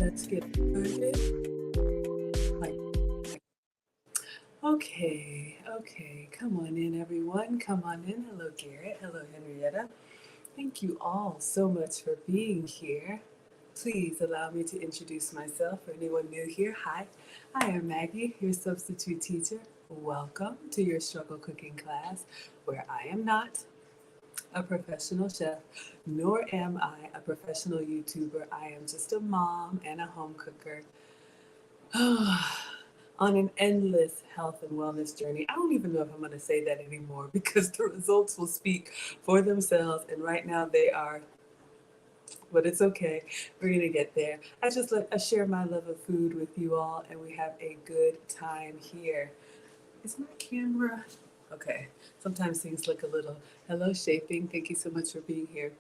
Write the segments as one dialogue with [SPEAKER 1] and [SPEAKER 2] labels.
[SPEAKER 1] let's get started. Like, okay. Come on in, everyone. Come on in. Hello, Garrett. Hello, Henrietta. Thank you all so much for being here. Please allow me to introduce myself for anyone new here. Hi, I am Maggie, your substitute teacher. Welcome to your struggle cooking class, where I am not a professional chef, nor am I a professional YouTuber. I am just a mom and a home cooker on an endless health and wellness journey. I don't even know if I'm going to say that anymore because the results will speak for themselves. And right now they are, but it's okay. We're going to get there. I share my love of food with you all, and we have a good time here. Is my camera? Okay. Sometimes things look a little. Hello, Shaping. Thank you so much for being here.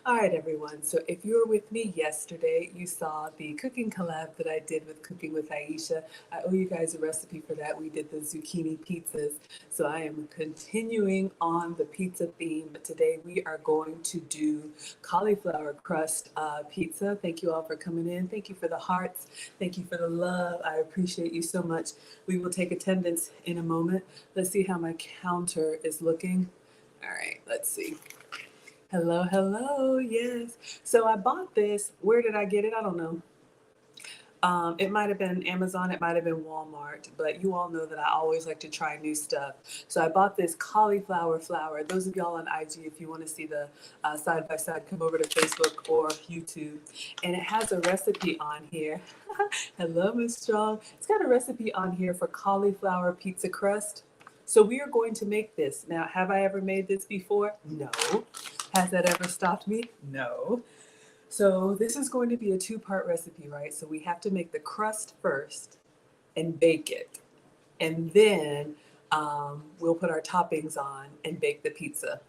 [SPEAKER 1] All right, everyone. So if you were with me yesterday, you saw the cooking collab that I did with Cooking with Aisha. I owe you guys a recipe for that. We did the zucchini pizzas. So I am continuing on the pizza theme, but today we are going to do cauliflower crust pizza. Thank you all for coming in. Thank you for the hearts. Thank you for the love. I appreciate you so much. We will take attendance in a moment. Let's see how my counter is looking. All right, let's see. Hello, yes. So I bought this. Where did I get it? I don't know. It might have been Amazon, it might have been Walmart, but you all know that I always like to try new stuff. So I bought this cauliflower flour. Those of y'all on IG, if you want to see the side by side, come over to Facebook or YouTube. And it has a recipe on here. Hello, Miss Strong. It's got a recipe on here for cauliflower pizza crust. So we are going to make this. Now, have I ever made this before? No. Has that ever stopped me? No. So this is going to be a two-part recipe, right? So we have to make the crust first and bake it. And then we'll put our toppings on and bake the pizza.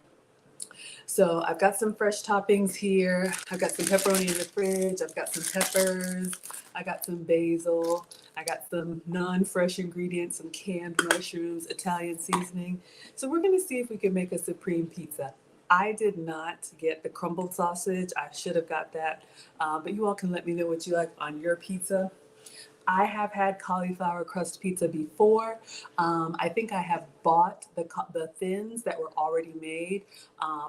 [SPEAKER 1] So I've got some fresh toppings here. I've got some pepperoni in the fridge. I've got some peppers. I got some basil. I got some non-fresh ingredients, some canned mushrooms, Italian seasoning. So we're going to see if we can make a supreme pizza. I did not get the crumbled sausage. I should have got that. But you all can let me know what you like on your pizza. I have had cauliflower crust pizza before. I think I have bought the thins that were already made,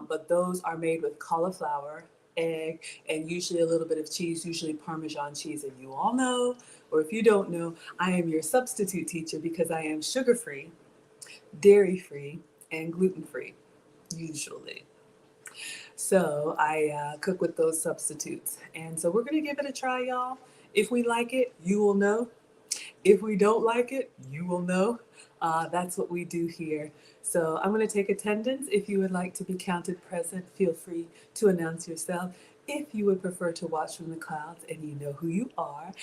[SPEAKER 1] but those are made with cauliflower, egg, and usually a little bit of cheese, usually Parmesan cheese. And you all know, or if you don't know, I am your substitute teacher because I am sugar-free, dairy-free, and gluten-free, usually. So I cook with those substitutes. And so we're going to give it a try, y'all. If we like it, you will know. If we don't like it, you will know. That's what we do here. So I'm going to take attendance. If you would like to be counted present, feel free to announce yourself. If you would prefer to watch from the clouds and you know who you are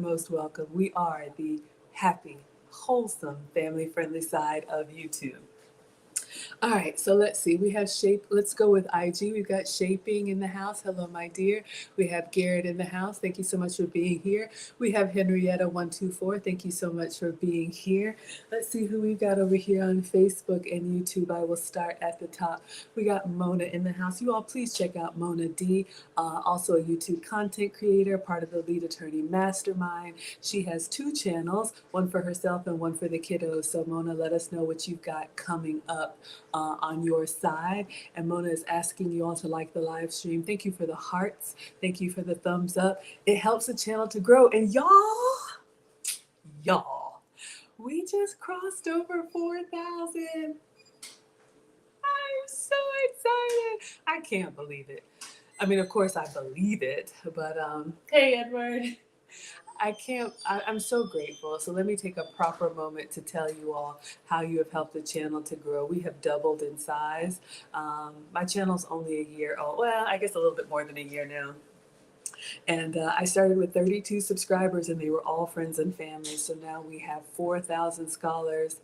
[SPEAKER 1] most welcome. We are the happy, wholesome, family-friendly side of YouTube. All right, so let's see. We have Shape. Let's go with IG. We've got Shaping in the house. Hello, my dear. We have Garrett in the house. Thank you so much for being here. We have Henrietta124. Thank you so much for being here. Let's see who we've got over here on Facebook and YouTube. I will start at the top. We got Mona in the house. You all please check out Mona D, also a YouTube content creator, part of the Lead Attorney Mastermind. She has two channels, one for herself and one for the kiddos. So Mona, let us know what you've got coming up on your side. And Mona is asking you all to like the live stream. Thank you for the hearts. Thank you for the thumbs up. It helps the channel to grow. And y'all, we just crossed over 4,000. I'm so excited. I can't believe it. I mean, of course I believe it, but hey, Edward. I'm so grateful. So let me take a proper moment to tell you all how you have helped the channel to grow. We have doubled in size. My channel's only a year old. Well, I guess a little bit more than a year now. And I started with 32 subscribers and they were all friends and family. So now we have 4,000 scholars.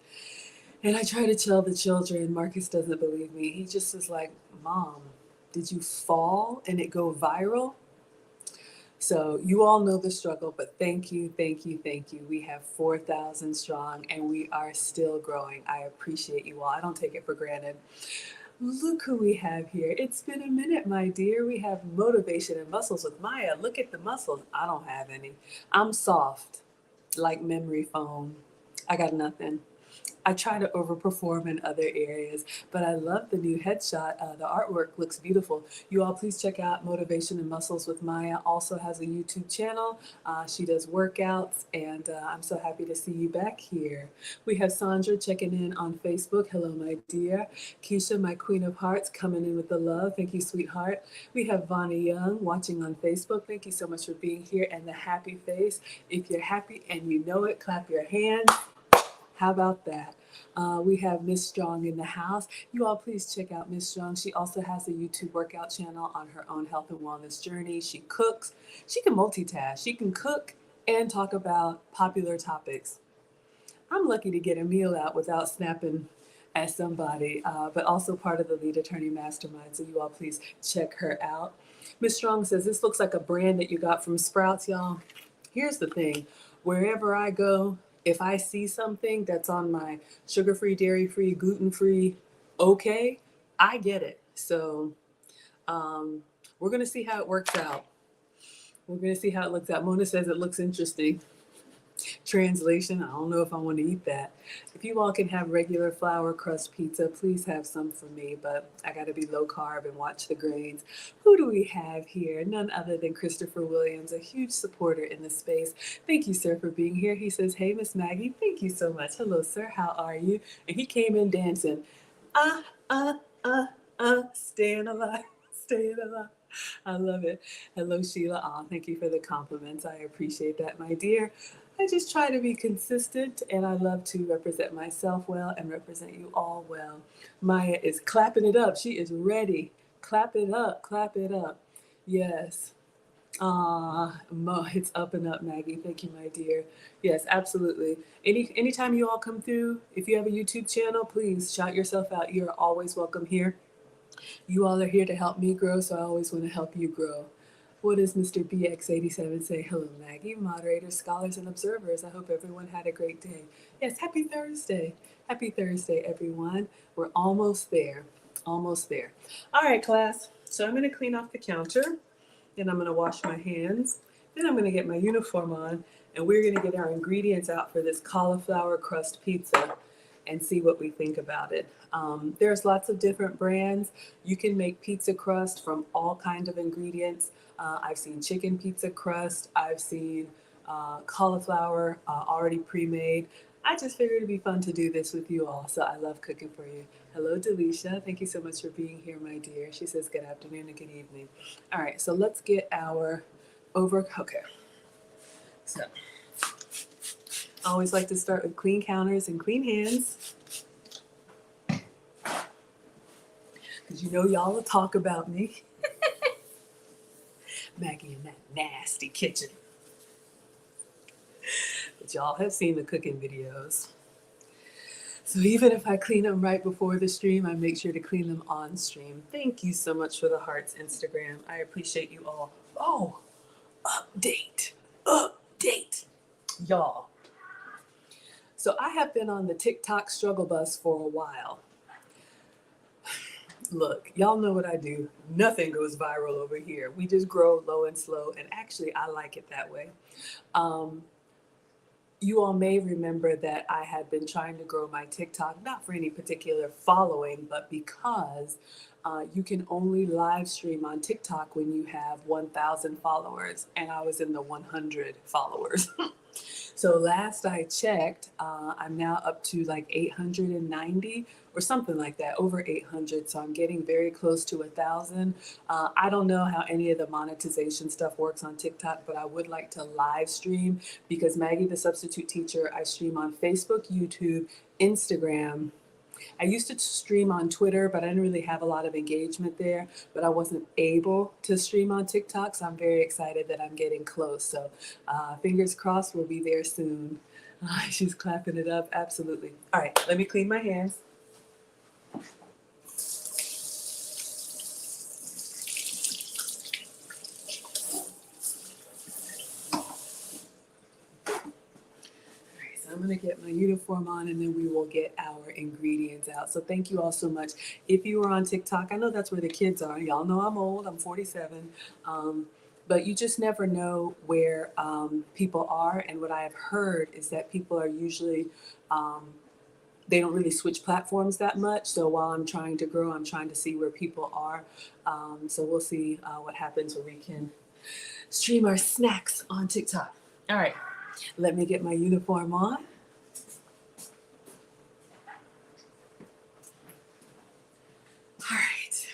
[SPEAKER 1] And I try to tell the children, Marcus doesn't believe me. He just is like, Mom, did you fall and it go viral? So you all know the struggle, but thank you. We have 4,000 strong and we are still growing. I appreciate you all. I don't take it for granted. Look who we have here. It's been a minute, my dear. We have motivation and muscles with Maya. Look at the muscles. I don't have any. I'm soft, like memory foam. I got nothing. I try to overperform in other areas, but I love the new headshot. The artwork looks beautiful. You all please check out Motivation and Muscles with Maya. Also has a YouTube channel. She does workouts, and I'm so happy to see you back here. We have Sandra checking in on Facebook. Hello, my dear. Keisha, my queen of hearts, coming in with the love. Thank you, sweetheart. We have Vonnie Young watching on Facebook. Thank you so much for being here, and the happy face. If you're happy and you know it, clap your hands. How about that? We have Miss Strong in the house. You all please check out Miss Strong. She also has a YouTube workout channel on her own health and wellness journey. She cooks. She can multitask. She can cook and talk about popular topics. I'm lucky to get a meal out without snapping at somebody, but also part of the Lead Attorney Mastermind. So you all please check her out. Miss Strong says, this looks like a brand that you got from Sprouts, y'all. Here's the thing. Wherever I go, if I see something that's on my sugar-free, dairy-free, gluten-free, okay, I get it. So we're going to see how it works out. We're going to see how it looks out. Mona says it looks interesting. Translation, I don't know if I want to eat that. If you all can have regular flour crust pizza, please have some for me, but I got to be low carb and watch the grains. Who do we have here? None other than Christopher Williams, a huge supporter in the space. Thank you, sir, for being here. He says, hey, Miss Maggie, thank you so much. Hello, sir, how are you? And he came in dancing. Staying alive, staying alive. I love it. Hello, Sheila. Oh, thank you for the compliments. I appreciate that, my dear. I just try to be consistent, and I love to represent myself well and represent you all well. Maya is clapping it up. She is ready. Clap it up. Clap it up. Yes. It's up and up, Maggie. Thank you, my dear. Yes, absolutely. Anytime you all come through, if you have a YouTube channel, please shout yourself out. You're always welcome here. You all are here to help me grow, so I always want to help you grow. What does Mr. BX87 say? Hello, Maggie, moderators, scholars, and observers. I hope everyone had a great day. Yes, happy Thursday. Happy Thursday, everyone. We're almost there. Almost there. All right, class. So I'm going to clean off the counter. Then I'm going to wash my hands. Then I'm going to get my uniform on. And we're going to get our ingredients out for this cauliflower crust pizza and see what we think about it. There's lots of different brands. You can make pizza crust from all kinds of ingredients. I've seen chicken pizza crust. I've seen cauliflower already pre-made. I just figured it'd be fun to do this with you all, so I love cooking for you. Hello, Delisha. Thank you so much for being here, my dear. She says good afternoon and good evening. All right, so let's get our okay. So I always like to start with clean counters and clean hands. Because you know y'all will talk about me. Maggie in that nasty kitchen. But y'all have seen the cooking videos. So even if I clean them right before the stream, I make sure to clean them on stream. Thank you so much for the hearts, Instagram. I appreciate you all. Oh, update. Y'all. So I have been on the TikTok struggle bus for a while. Look, y'all know what I do. Nothing goes viral over here. We just grow low and slow, and actually I like it that way. You all may remember that I had been trying to grow my TikTok, not for any particular following, but because you can only live stream on TikTok when you have 1,000 followers, and I was in the 100 followers. So last I checked, I'm now up to like 890 or something like that, over 800. So I'm getting very close to 1,000. I don't know how any of the monetization stuff works on TikTok, but I would like to live stream because Maggie, the substitute teacher, I stream on Facebook, YouTube, Instagram. I used to stream on Twitter, but I didn't really have a lot of engagement there, but I wasn't able to stream on TikTok, so I'm very excited that I'm getting close. So fingers crossed we'll be there soon. She's clapping it up, absolutely. All right, let me clean my hands. All right, so I'm going to get my uniform on and then we will get our ingredients out. So thank you all so much. If you are on TikTok, I know that's where the kids are. Y'all know I'm old. I'm 47. But you just never know where people are. And what I have heard is that people are usually, they don't really switch platforms that much. So while I'm trying to grow, I'm trying to see where people are. So we'll see what happens where we can stream our snacks on TikTok. All right, let me get my uniform on. All right.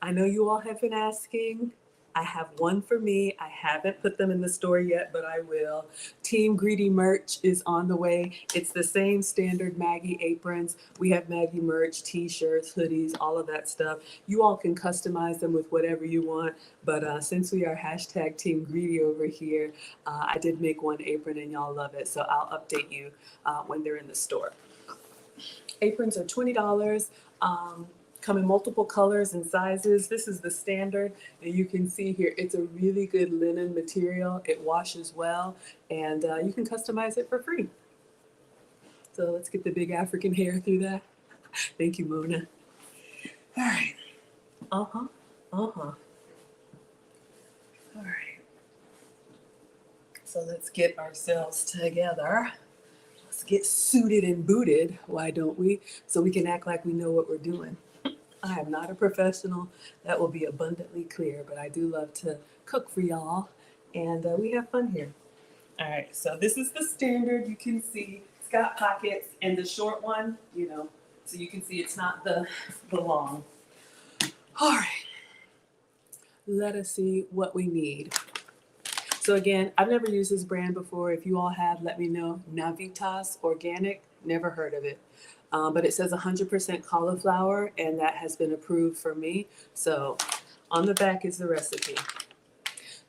[SPEAKER 1] I know you all have been asking. I have one for me. I haven't put them in the store yet, but I will. Team Greedy merch is on the way. It's the same standard Maggie aprons. We have Maggie merch, t-shirts, hoodies, all of that stuff. You all can customize them with whatever you want, but since we are hashtag Team Greedy over here, I did make one apron and y'all love it, so I'll update you when they're in the store. Aprons are $20. Come in multiple colors and sizes. This is the standard, and you can see here it's a really good linen material. It washes well, and you can customize it for free. So let's get the big African hair through that. Thank you, Mona. All right. All right. So let's get ourselves together. Let's get suited and booted, why don't we? So we can act like we know what we're doing. I am not a professional, that will be abundantly clear, but I do love to cook for y'all, and we have fun here. All right, so this is the standard. You can see it's got pockets, and the short one, you know, so you can see it's not the long. All right, let us see what we need. So again, I've never used this brand before. If you all have, let me know. Navitas Organic, never heard of it. But it says 100% cauliflower, and that has been approved for me. So on the back is the recipe.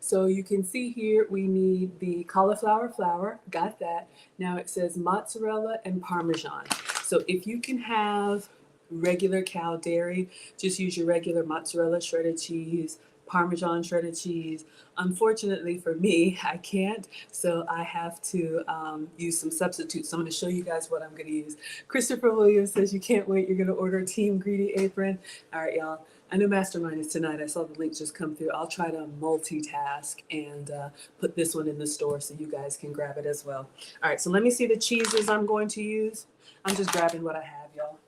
[SPEAKER 1] So you can see here we need the cauliflower flour, got that. Now it says mozzarella and Parmesan. So if you can have regular cow dairy, just use your regular mozzarella, shredded cheese, Parmesan shredded cheese. Unfortunately for me, I can't, so I have to use some substitutes. So I'm going to show you guys what I'm going to use. Christopher Williams says you can't wait. You're going to order Team Greedy apron. All right, y'all. I know Mastermind is tonight. I saw the link just come through. I'll try to multitask and put this one in the store so you guys can grab it as well. All right, so let me see the cheeses I'm going to use. I'm just grabbing what I have, y'all.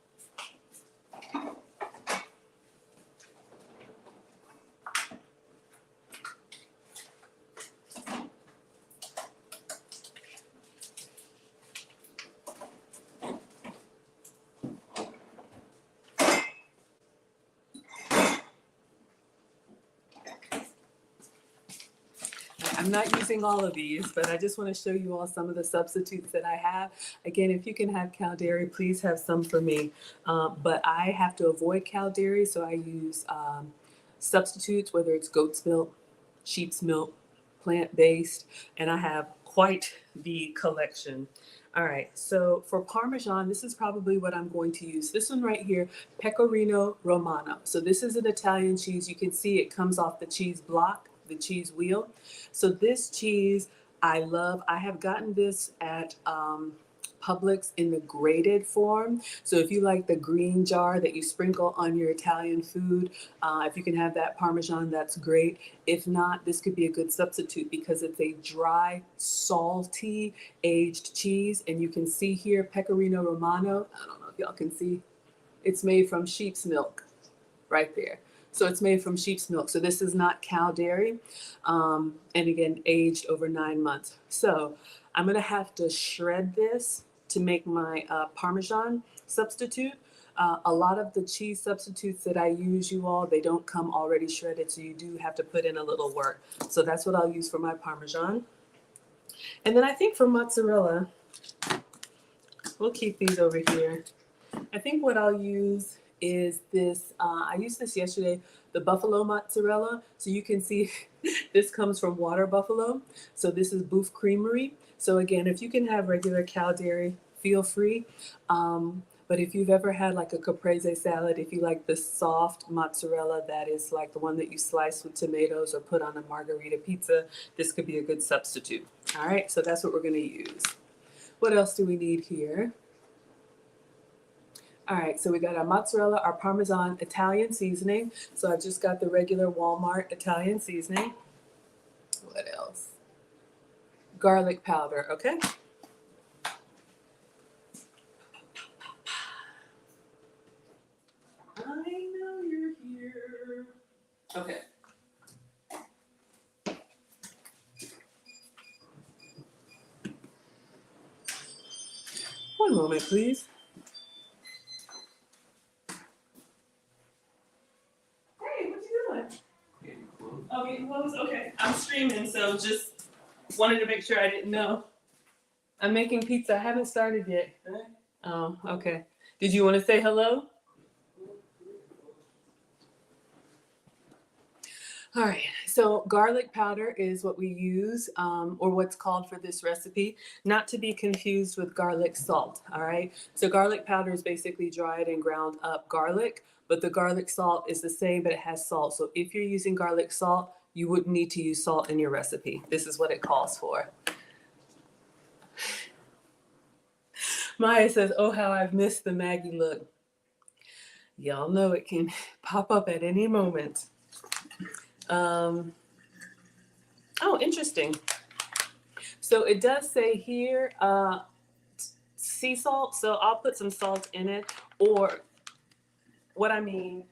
[SPEAKER 1] I'm not using all of these, but I just want to show you all some of the substitutes that I have. Again, if you can have cow dairy, please have some for me. But I have to avoid cow dairy, so I use substitutes, whether it's goat's milk, sheep's milk, plant-based, and I have quite the collection. All right, so for Parmesan, this is probably what I'm going to use. This one right here, Pecorino Romano. So this is an Italian cheese. You can see it comes off the cheese block, the cheese wheel. So this cheese I love. I have gotten this at Publix in the grated form. So if you like the green jar that you sprinkle on your Italian food, if you can have that Parmesan, that's great. If not, this could be a good substitute because it's a dry, salty, aged cheese. And you can see here, Pecorino Romano. I don't know if y'all can see. It's made from sheep's milk right there. So it's made from sheep's milk. So this is not cow dairy. And again, aged over 9 months. So I'm going to have to shred this to make my Parmesan substitute. A lot of the cheese substitutes that I use, you all, they don't come already shredded. So you do have to put in a little work. So that's what I'll use for my Parmesan. And then I think for mozzarella, we'll keep these over here. I think what I'll use is this, I used this yesterday, the buffalo mozzarella. So you can see this comes from Water Buffalo. So this is Boof Creamery. So again, if you can have regular cow dairy, feel free. But if you've ever had like a caprese salad, if you like the soft mozzarella that is like the one that you slice with tomatoes or put on a margarita pizza, this could be a good substitute. All right, so that's what we're gonna use. What else do we need here? All right, so we got our mozzarella, our Parmesan Italian seasoning. So I've just got the regular Walmart Italian seasoning. What else? Garlic powder, okay? I know you're here. Okay. One moment, please. Hey, what you doing? Oh, getting clothes? Okay. I'm streaming, so just wanted to make sure I didn't know. I'm making pizza. I haven't started yet. Oh, okay. Did you want to say hello? All right, so garlic powder is what we use, or what's called for this recipe, not to be confused with garlic salt, all right? So garlic powder is basically dried and ground up garlic, but the garlic salt is the same, but it has salt. So if you're using garlic salt, you wouldn't need to use salt in your recipe. This is what it calls for. Maya says, oh, how I've missed the Maggie look. Y'all know it can pop up at any moment. Oh, interesting. So it does say here, sea salt. So I'll put some salt in it. Or what I mean,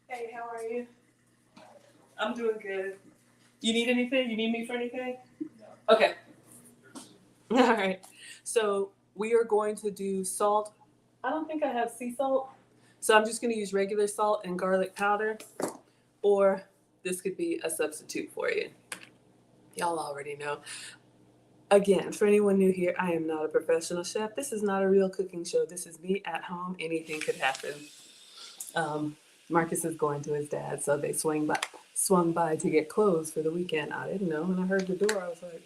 [SPEAKER 1] hey, how are you? I'm doing good. You need anything? You need me for anything? No. Okay. All right. So we are going to do salt. I don't think I have sea salt. So I'm just going to use regular salt and garlic powder. Or this could be a substitute for you. Y'all already know. Again, for anyone new here, I am not a professional chef. This is not a real cooking show. This is me at home. Anything could happen. Marcus is going to his dad, so they swung by to get clothes for the weekend. I didn't know. When I heard the door, I was like,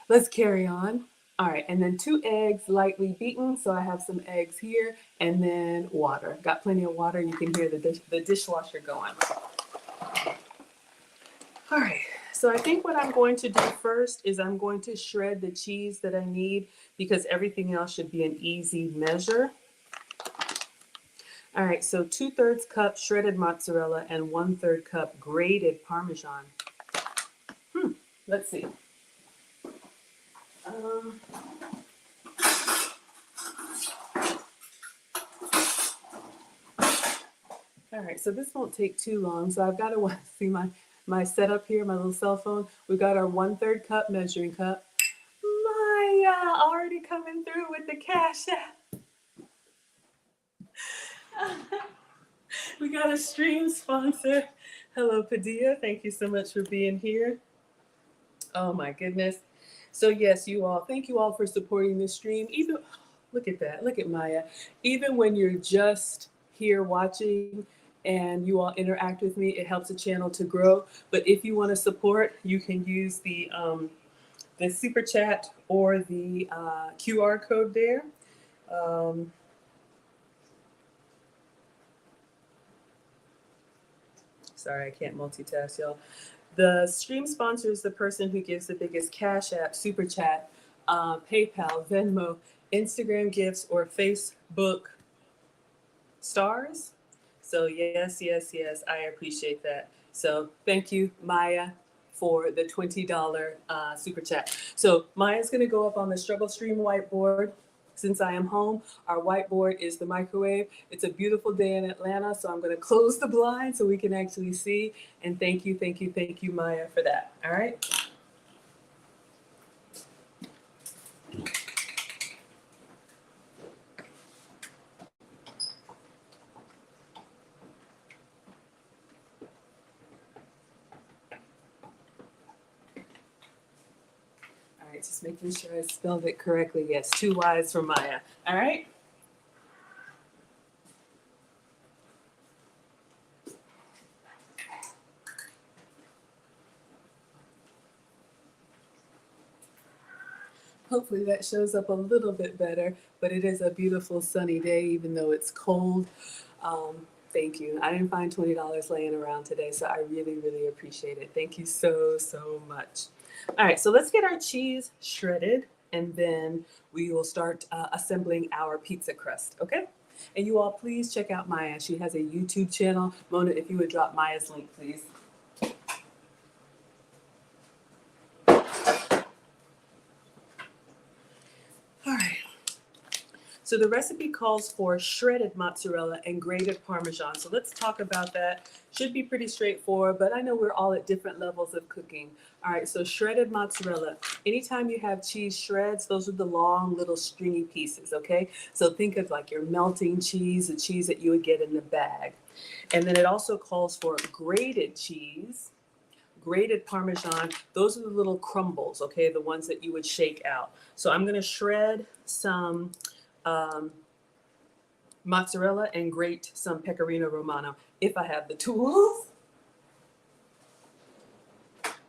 [SPEAKER 1] let's carry on. All right, and then 2 eggs lightly beaten. So I have some eggs here, and then water. Got plenty of water. You can hear the dishwasher going. All right, so I think what I'm going to do first is I'm going to shred the cheese that I need because everything else should be an easy measure. All right, so 2/3 cup shredded mozzarella and 1/3 cup grated Parmesan. Let's see. All right, so this won't take too long. So I've got to see my setup here, my little cell phone. We've got our 1/3 cup measuring cup. Maya already coming through with the cash app. We got a stream sponsor. Hello, Padilla. Thank you so much for being here. Oh my goodness. So yes, you all, thank you all for supporting this stream. Even, look at that, look at Maya. Even when you're just here watching and you all interact with me, it helps the channel to grow. But if you want to support, you can use the super chat or the QR code there. Sorry, I can't multitask, y'all. The stream sponsor is the person who gives the biggest cash app, super chat, PayPal, Venmo, Instagram gifts, or Facebook stars. So yes, I appreciate that. So thank you, Maya, for the $20 super chat. So Maya's gonna go up on the Struggle Stream whiteboard. Since I am home, our whiteboard is the microwave. It's a beautiful day in Atlanta, so I'm going to close the blind so we can actually see. And thank you, Maya, for that. All right. All right, just making sure I spelled it correctly. Yes, 2 Y's for Maya. All right. Hopefully that shows up a little bit better, but it is a beautiful sunny day, even though it's cold. Thank you. I didn't find $20 laying around today, so I really, really appreciate it. Thank you so, so much. All right, so let's get our cheese shredded. and then we will start assembling our pizza crust, okay? And you all please check out Maya. She has a YouTube channel. Mona, if you would drop Maya's link, please. All right. So the recipe calls for shredded mozzarella and grated Parmesan. So let's talk about that. Should be pretty straightforward, but I know we're all at different levels of cooking. All right, so shredded mozzarella. Anytime you have cheese shreds, those are the long little stringy pieces, okay? So think of like your melting cheese, the cheese that you would get in the bag. And then it also calls for grated cheese, grated Parmesan. Those are the little crumbles, okay? The ones that you would shake out. So I'm gonna shred some mozzarella and grate some pecorino romano if I have the tools. All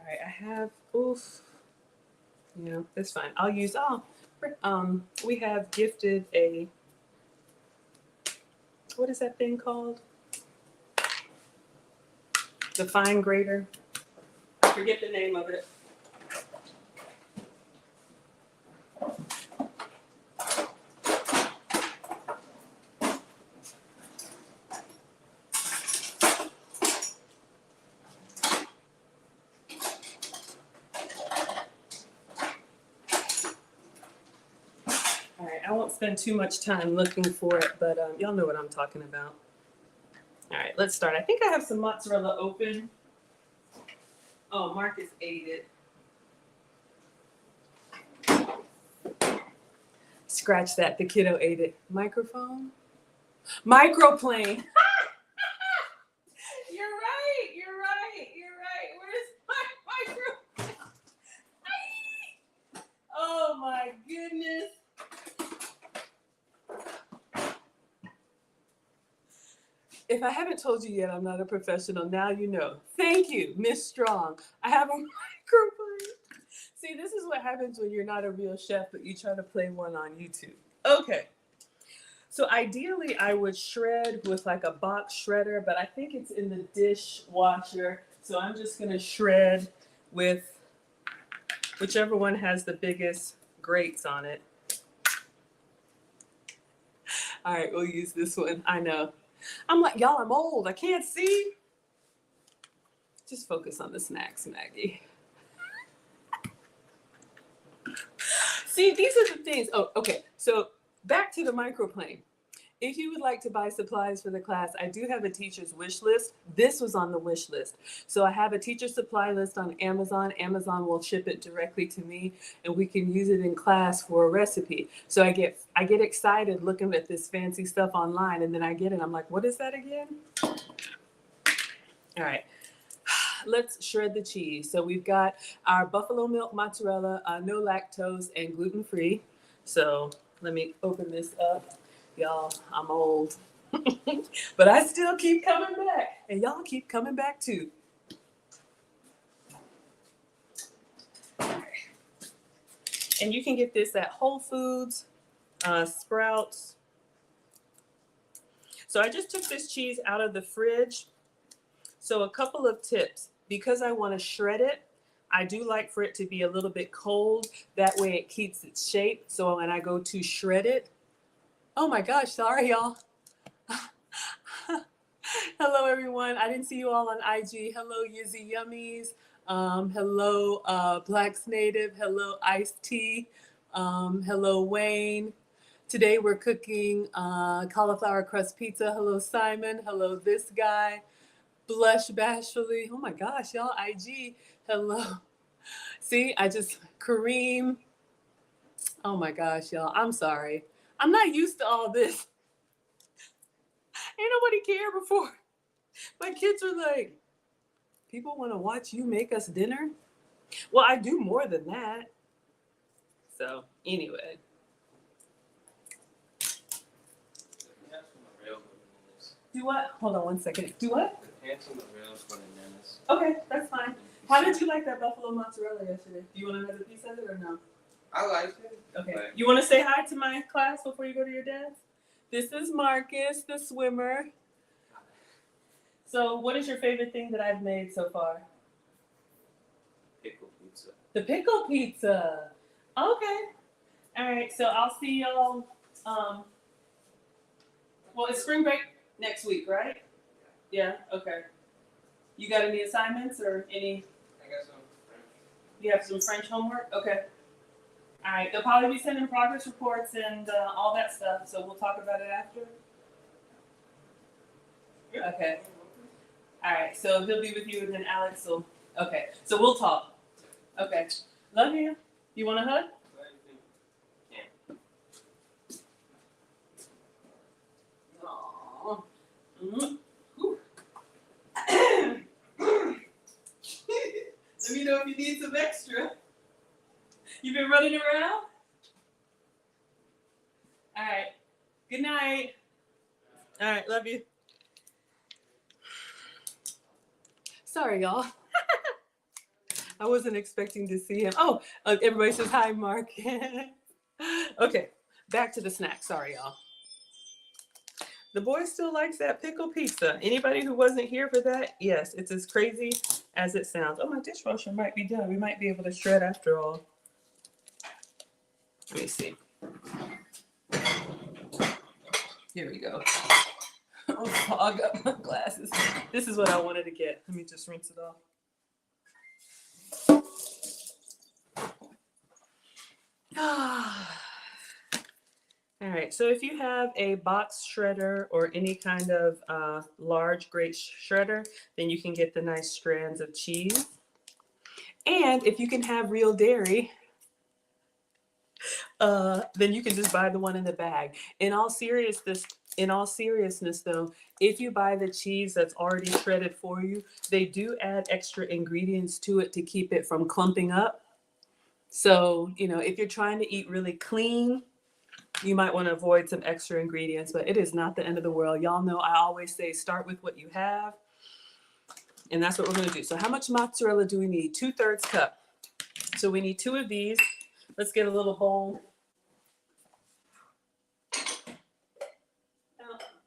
[SPEAKER 1] right, I have, yeah, that's fine. I'll use, we have gifted a, what is that thing called? The fine grater. I forget the name of it. All right, I won't spend too much time looking for it, but y'all know what I'm talking about. All right, let's start. I think I have some mozzarella open. Oh, Marcus ate it. Scratch that, the kiddo ate it. Microphone? Microplane. You're right. Where's my microphone? Oh my goodness. If I haven't told you yet, I'm not a professional. Now you know. Thank you, Miss Strong. I have a microphone. See, this is what happens when you're not a real chef, but you try to play one on YouTube. Okay. So ideally, I would shred with like a box shredder, but I think it's in the dishwasher. So I'm just going to shred with whichever one has the biggest grates on it. All right, we'll use this one. I know. I'm like, y'all, I'm old. I can't see. Just focus on the snacks, Maggie. See, these are the things. Oh, okay. So back to the microplane. If you would like to buy supplies for the class, I do have a teacher's wish list. This was on the wish list. So I have a teacher supply list on Amazon. Amazon will ship it directly to me and we can use it in class for a recipe. So I get excited looking at this fancy stuff online and then I get it. I'm like, what is that again? All right. Let's shred the cheese. So we've got our buffalo milk mozzarella, no lactose and gluten-free. So let me open this up. Y'all, I'm old, but I still keep coming back and y'all keep coming back too. And you can get this at Whole Foods, Sprouts. So I just took this cheese out of the fridge. So a couple of tips. Because I want to shred it, I do like for it to be a little bit cold. That way it keeps its shape. So when I go to shred it, oh my gosh, sorry y'all. Hello everyone. I didn't see you all on IG. Hello Yizzy Yummies. Hello Black's Native. Hello Iced Tea. Hello Wayne. Today we're cooking cauliflower crust pizza. Hello Simon. Hello this guy. Blush bashfully. Oh my gosh, y'all, IG. Hello. See, Kareem. Oh my gosh, y'all. I'm sorry. I'm not used to all this. Ain't nobody care before. My kids were like, people want to watch you make us dinner? Well, I do more than that. So, anyway. Do what? Hold on one second. Do what? Okay, that's fine. How did you like that buffalo mozzarella yesterday? Do you want another piece of it or no?
[SPEAKER 2] I liked it.
[SPEAKER 1] Okay. You want to say hi to my class before you go to your dad's? This is Marcus, the swimmer. So what is your favorite thing that I've made so far?
[SPEAKER 2] Pickle pizza.
[SPEAKER 1] The pickle pizza. Okay. All right. So I'll see y'all. Well, it's spring break next week, right? Yeah. Okay. You got any assignments or any?
[SPEAKER 2] I got some French.
[SPEAKER 1] You have some French homework? Okay. All right. They'll probably be sending progress reports and all that stuff. So we'll talk about it after. Okay. All right. So he'll be with you, and then Alex will. Okay. So we'll talk. Okay. Love you. You want a hug? Aww. Mm-hmm. Let me know if you need some extra. You been running around? All right. Good night. All right. Love you. Sorry, y'all. I wasn't expecting to see him. Oh, everybody says hi, Mark. Okay. Back to the snack. Sorry, y'all. The boy still likes that pickle pizza. Anybody who wasn't here for that, yes, it's as crazy as it sounds. Oh, my dishwasher might be done. We might be able to shred after all. Let me see. Here we go. I'll fog up my glasses. This is what I wanted to get. Let me just rinse it off. All right, so if you have a box shredder or any kind of large grate shredder, then you can get the nice strands of cheese. And if you can have real dairy, then you can just buy the one in the bag. In all seriousness though, if you buy the cheese that's already shredded for you, they do add extra ingredients to it to keep it from clumping up. So, you know, if you're trying to eat really clean, you might want to avoid some extra ingredients, but it is not the end of the world. Y'all know I always say start with what you have, and that's what we're going to do. So how much mozzarella do we need? 2/3 cup. So we need 2 of these. Let's get a little bowl.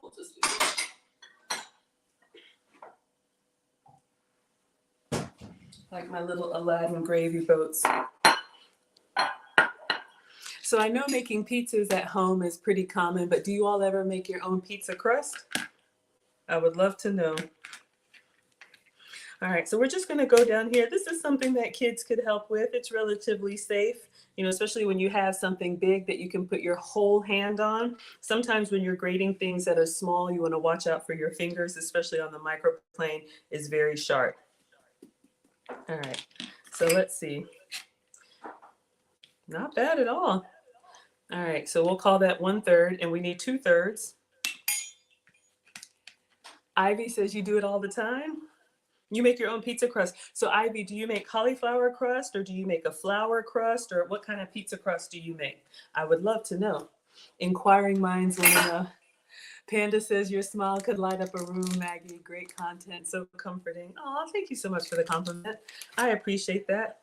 [SPEAKER 1] We'll just do this. Like my little Aladdin gravy boats. So I know making pizzas at home is pretty common, but do you all ever make your own pizza crust? I would love to know. All right, so we're just gonna go down here. This is something that kids could help with. It's relatively safe, you know, especially when you have something big that you can put your whole hand on. Sometimes when you're grating things that are small, you wanna watch out for your fingers, especially on the microplane, is very sharp. All right, so let's see. Not bad at all. All right, so we'll call that 1/3, and we need 2/3. Ivy says you do it all the time. You make your own pizza crust. So Ivy, do you make cauliflower crust, or do you make a flour crust, or what kind of pizza crust do you make? I would love to know. Inquiring minds want to know. Panda says your smile could light up a room, Maggie. Great content, so comforting. Oh, thank you so much for the compliment. I appreciate that.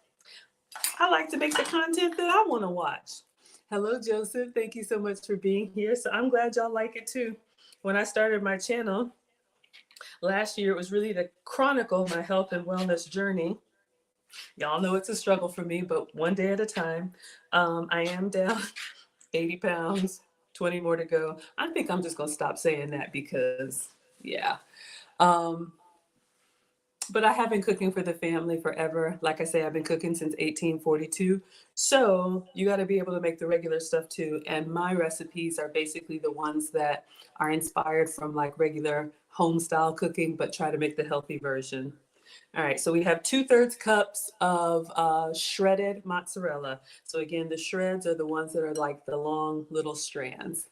[SPEAKER 1] I like to make the content that I want to watch. Hello, Joseph. Thank you so much for being here. So I'm glad y'all like it too. When I started my channel last year, it was really to chronicle my health and wellness journey. Y'all know it's a struggle for me, but one day at a time. I am down 80 pounds, 20 more to go. I think I'm just going to stop saying that because, yeah. But I have been cooking for the family forever. Like I say, I've been cooking since 1842. So you got to be able to make the regular stuff too. And my recipes are basically the ones that are inspired from like regular home style cooking, but try to make the healthy version. All right, so we have 2/3 cups of shredded mozzarella. So again, the shreds are the ones that are like the long little strands.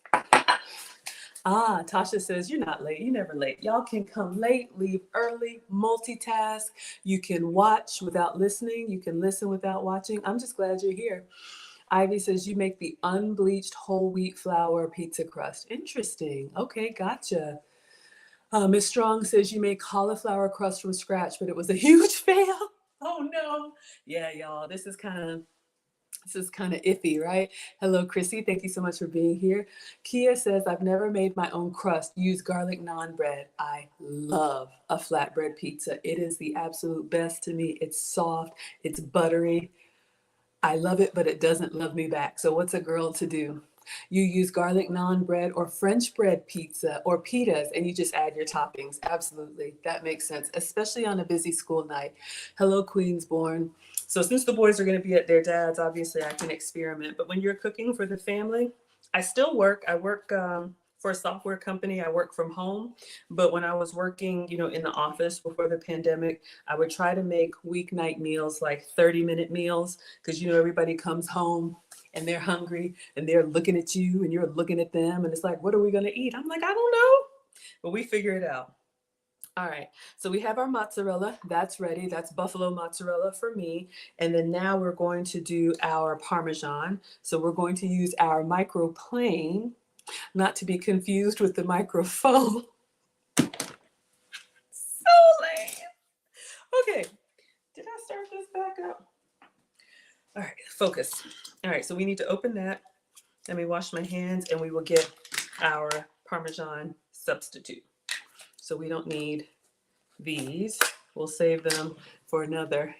[SPEAKER 1] Ah, Tasha says, you're not late. You're never late. Y'all can come late, leave early, multitask. You can watch without listening. You can listen without watching. I'm just glad you're here. Ivy says, you make the unbleached whole wheat flour pizza crust. Interesting. Okay, gotcha. Miss Strong says, you make cauliflower crust from scratch, but it was a huge fail. Oh, no. Yeah, y'all, this is kind of This is kind of iffy, right? Hello, Chrissy. Thank you so much for being here. Kia says, I've never made my own crust. Use garlic naan bread. I love a flatbread pizza. It is the absolute best to me. It's soft, it's buttery. I love it, but it doesn't love me back. So what's a girl to do? You use garlic naan bread or French bread pizza or pitas, and you just add your toppings. Absolutely. That makes sense, especially on a busy school night. Hello, Queensborn. So since the boys are going to be at their dad's, obviously I can experiment. But when you're cooking for the family, I still work. I work for a software company. I work from home. But when I was working, in the office before the pandemic, I would try to make weeknight meals like 30-minute meals because, everybody comes home and they're hungry and they're looking at you and you're looking at them. And it's like, what are we going to eat? I'm like, I don't know. But we figure it out. All right, so we have our mozzarella. That's ready. That's buffalo mozzarella for me. And then now we're going to do our Parmesan. So we're going to use our microplane, not to be confused with the microphone. So lame. Okay, did I start this back up? All right, focus. All right, so we need to open that. Let me wash my hands and we will get our Parmesan substitute. So we don't need these. We'll save them for another.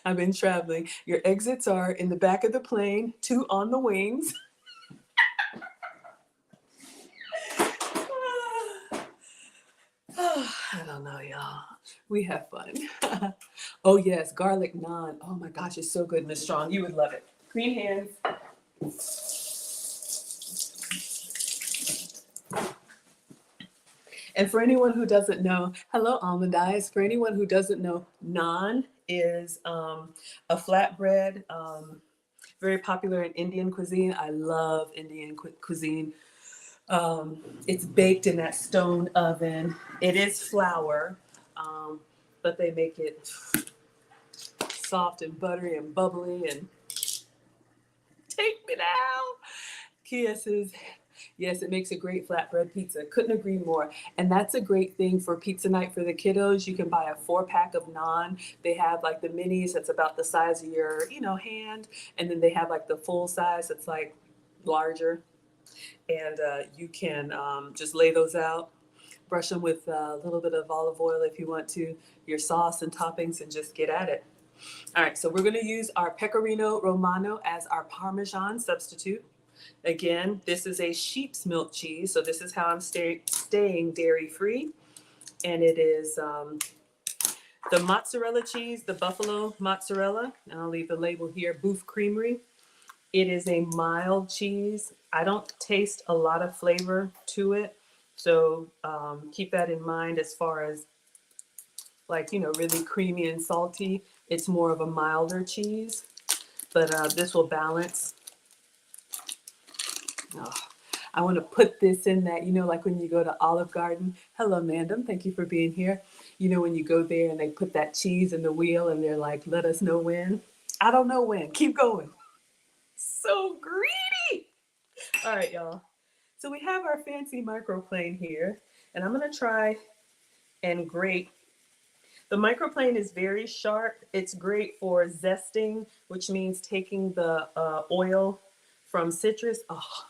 [SPEAKER 1] I've been traveling. Your exits are in the back of the plane, 2 on the wings. I don't know, y'all. We have fun. Oh, yes, garlic naan. Oh my gosh, it's so good, Miss Strong. You would love it. Clean hands. And for anyone who doesn't know, hello, Almond Eyes. For anyone who doesn't know, naan is a flatbread, very popular in Indian cuisine. I love Indian cuisine. It's baked in that stone oven. It is flour, but they make it soft and buttery and bubbly and take me down. Kia says, yes, it makes a great flatbread pizza. Couldn't agree more. And that's a great thing for pizza night for the kiddos. You can buy a 4-pack of naan. They have like the minis that's about the size of your, hand. And then they have like the full size that's like larger. And you can just lay those out. Brush them with a little bit of olive oil if you want to, your sauce and toppings, and just get at it. All right, so we're going to use our Pecorino Romano as our Parmesan substitute. Again, this is a sheep's milk cheese, so this is how I'm staying dairy-free. And it is the mozzarella cheese, the buffalo mozzarella, and I'll leave the label here, Boof Creamery. It is a mild cheese. I don't taste a lot of flavor to it, so keep that in mind as far as really creamy and salty. It's more of a milder cheese, but this will balance. Oh, I want to put this in that, like when you go to Olive Garden. Hello, Mandam. Thank you for being here. When you go there and they put that cheese in the wheel and they're like, let us know when. I don't know when. Keep going. So greedy. All right, y'all. So we have our fancy microplane here, and I'm going to try and grate. The microplane is very sharp. It's great for zesting, which means taking the oil from citrus. Oh,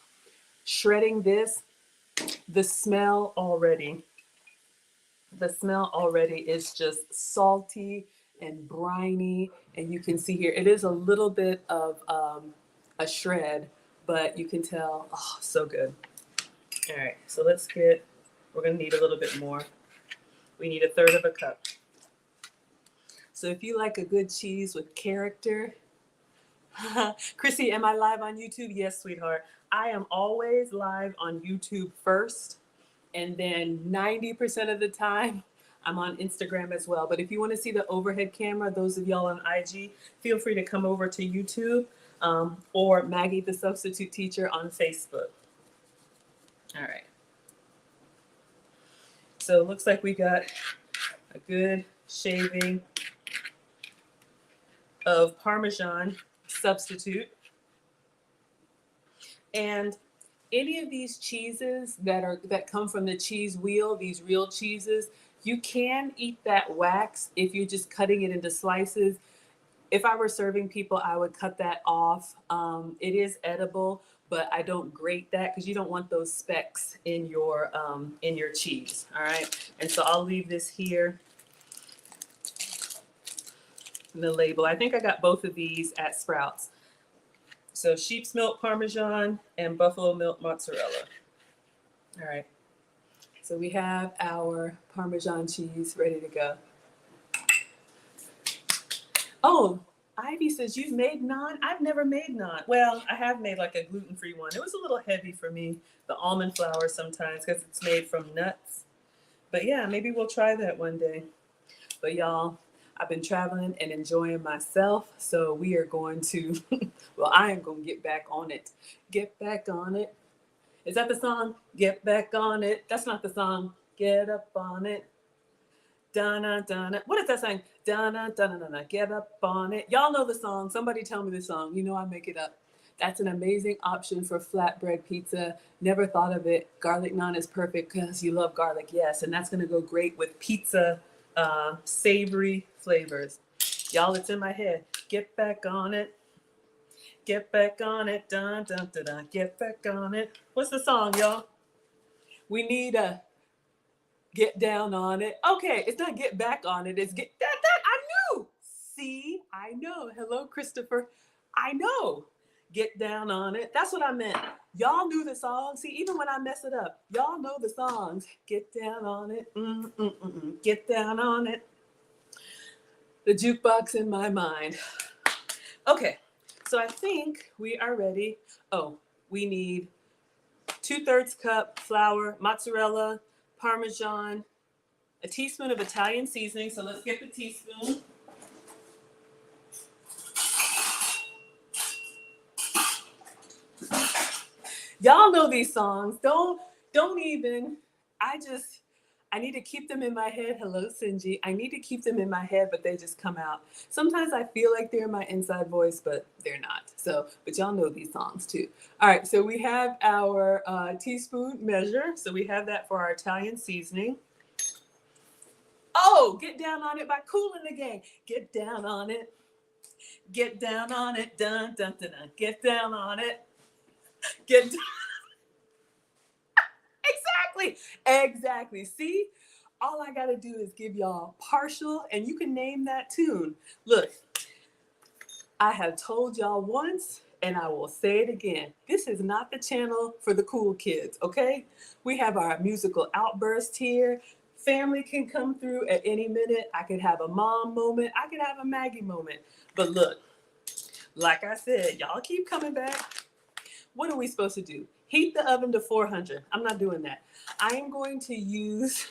[SPEAKER 1] shredding this, the smell already is just salty and briny. And you can see here, it is a little bit of a shred, but you can tell, oh, so good. All right, so we're gonna need a little bit more. We need 1/3 of a cup. So if you like a good cheese with character, Chrissy, am I live on YouTube? Yes, sweetheart. I am always live on YouTube first, and then 90% of the time, I'm on Instagram as well. But if you want to see the overhead camera, those of y'all on IG, feel free to come over to YouTube or Maggie the Substitute Teacher on Facebook. All right. So it looks like we got a good shaving of Parmesan substitute. And any of these cheeses that come from the cheese wheel, these real cheeses, you can eat that wax if you're just cutting it into slices. if I were serving people, I would cut that off. It is edible, but I don't grate that because you don't want those specks in your cheese. All right, and so I'll leave this here in the label. I think I got both of these at Sprouts. So sheep's milk Parmesan and buffalo milk mozzarella. All right. So we have our Parmesan cheese ready to go. Oh, Ivy says you've made naan. I've never made naan. Well, I have made like a gluten-free one. It was a little heavy for me, the almond flour sometimes because it's made from nuts. But yeah, maybe we'll try that one day. But y'all, I've been traveling and enjoying myself. So we are going to, well, I am going to get back on it. Get back on it. Is that the song? Get back on it. That's not the song. Get up on it. Donna, Donna. What is that saying? Donna, Donna, Donna. Get up on it. Y'all know the song. Somebody tell me the song. You know I make it up. That's an amazing option for flatbread pizza. Never thought of it. Garlic naan is perfect because you love garlic. Yes, and that's going to go great with pizza savory flavors. Y'all, it's in my head. Get back on it. Get back on it. Dun, dun, dun, dun. Get back on it. What's the song, y'all? We need a get down on it. Okay, it's not get back on it. It's get that. I knew. See, I know. Hello, Christopher. I know. Get down on it. That's what I meant. Y'all knew the song. See, even when I mess it up, y'all know the songs. Get down on it. Get down on it. The jukebox in my mind. Okay, so I think we are ready. Oh, we need 2/3 cup flour, mozzarella, Parmesan, a teaspoon of Italian seasoning. So let's get the teaspoon. Y'all know these songs. Don't even. I need to keep them in my head. Hello, Sinji. I need to keep them in my head, but they just come out. Sometimes I feel like they're my inside voice, but they're not. So, but y'all know these songs too. All right, so we have our teaspoon measure. So we have that for our Italian seasoning. Oh, get down on it by Kool and the Gang. Get down on it. Get down on it. Dun, dun, dun, dun. Get down on it. Get down. Exactly. See, all I got to do is give y'all partial, and you can name that tune. Look, I have told y'all once, and I will say it again. This is not the channel for the cool kids, okay? We have our musical outburst here. Family can come through at any minute. I could have a mom moment. I could have a Maggie moment. But look, like I said, y'all keep coming back. What are we supposed to do? Heat the oven to 400. I'm not doing that. I am going to use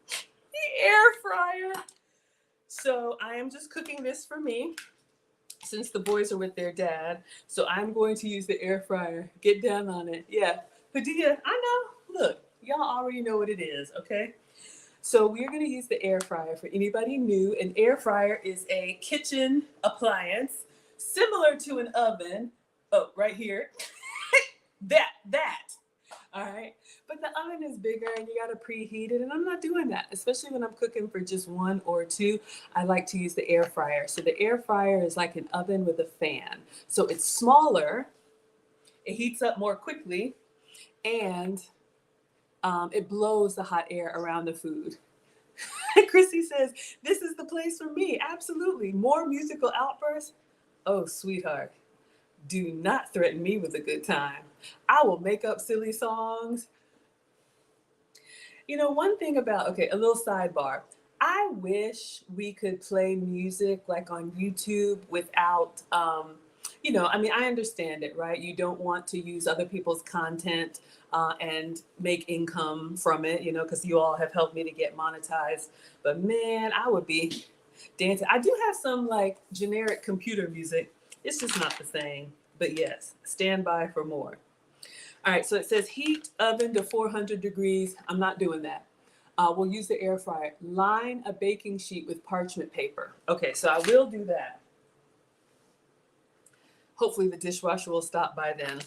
[SPEAKER 1] the air fryer. So I am just cooking this for me since the boys are with their dad. So I'm going to use the air fryer. Get down on it. Yeah. Padilla, I know. Look, y'all already know what it is, okay? So we're going to use the air fryer. For anybody new, an air fryer is a kitchen appliance similar to an oven. Oh, right here. that. All right. But the oven is bigger and you got to preheat it. And I'm not doing that, especially when I'm cooking for just one or two. I like to use the air fryer. So the air fryer is like an oven with a fan. So it's smaller. It heats up more quickly. And it blows the hot air around the food. Chrissy says, this is the place for me. Absolutely. More musical outbursts. Oh, sweetheart. Do not threaten me with a good time. I will make up silly songs. You know, one thing about, okay, a little sidebar. I wish we could play music like on YouTube without, I mean, I understand it, right? You don't want to use other people's content and make income from it, because you all have helped me to get monetized. But man, I would be dancing. I do have some like generic computer music. It's just not the same. But yes, stand by for more. All right, so it says heat oven to 400 degrees. I'm not doing that. We'll use the air fryer. Line a baking sheet with parchment paper. Okay, so I will do that. Hopefully the dishwasher will stop by then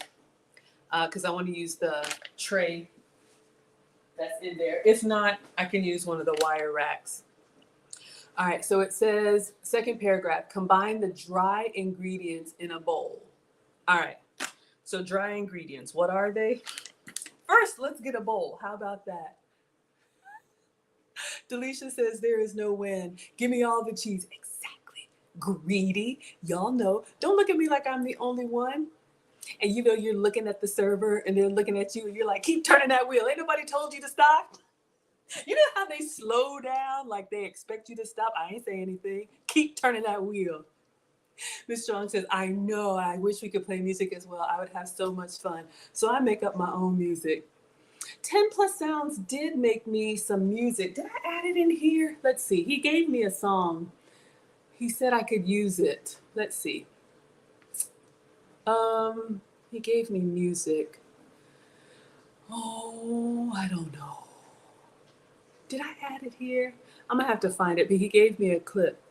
[SPEAKER 1] because I want to use the tray that's in there. If not, I can use one of the wire racks. All right, so it says, second paragraph, combine the dry ingredients in a bowl. All right, so dry ingredients, what are they? First, let's get a bowl. How about that? Delisha says there is no win. Give me all the cheese. Exactly. Greedy. Y'all know. Don't look at me like I'm the only one. And you know you're looking at the server and they're looking at you and you're like, keep turning that wheel. Ain't nobody told you to stop. You know how they slow down like they expect you to stop? I ain't saying anything. Keep turning that wheel. Miss Strong says, I know. I wish we could play music as well. I would have so much fun. So I make up my own music. 10 Plus Sounds did make me some music. Did I add it in here? Let's see. He gave me a song. He said I could use it. Let's see. He gave me music. Oh, I don't know. Did I add it here? I'm gonna have to find it, but he gave me a clip.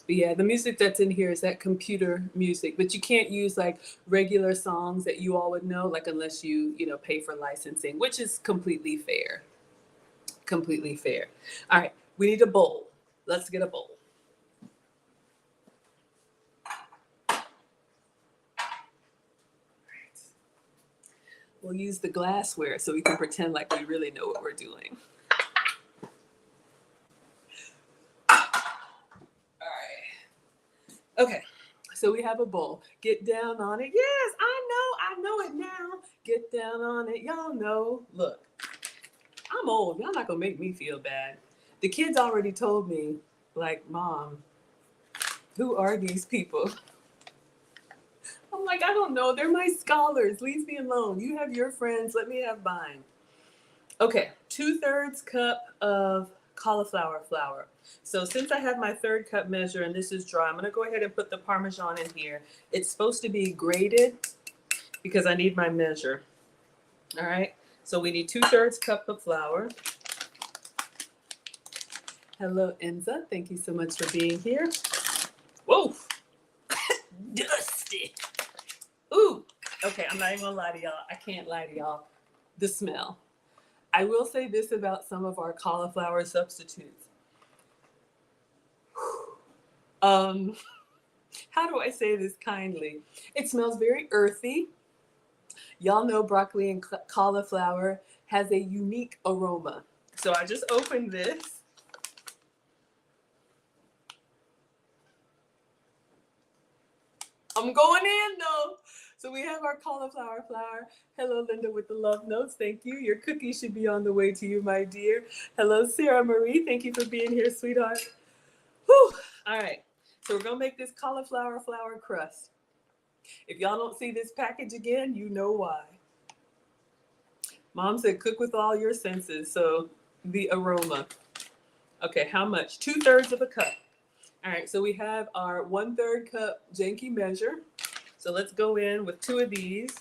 [SPEAKER 1] But yeah, the music that's in here is that computer music, but you can't use like regular songs that you all would know, like unless you pay for licensing, which is completely fair. Completely fair. All right, we need a bowl. Let's get a bowl. We'll use the glassware so we can pretend like we really know what we're doing. All right. Okay, so we have a bowl. Get down on it. Yes, I know it now. Get down on it. Y'all know. Look, I'm old. Y'all not gonna make me feel bad. The kids already told me, like, Mom, who are these people? I'm like, I don't know. They're my scholars. Leave me alone. You have your friends. Let me have mine. Okay, 2/3 cup of cauliflower flour. So since I have my 1/3 cup measure and this is dry, I'm going to go ahead and put the Parmesan in here. It's supposed to be grated because I need my measure. All right, so we need 2/3 cup of flour. Hello, Enza. Thank you so much for being here. Whoa, dusty. Ooh, okay, I'm not even gonna lie to y'all. I can't lie to y'all. The smell. I will say this about some of our cauliflower substitutes. How do I say this kindly? It smells very earthy. Y'all know broccoli and cauliflower has a unique aroma. So I just opened this. I'm going in though. So we have our cauliflower flour. Hello, Linda with the love notes. Thank you. Your cookie should be on the way to you, my dear. Hello, Sarah Marie. Thank you for being here, sweetheart. Whew. All right. So we're going to make this cauliflower flour crust. If y'all don't see this package again, you know why. Mom said cook with all your senses. So the aroma. Okay, how much? 2/3 of a cup. All right, so we have our 1/3 cup janky measure. So let's go in with 2 of these.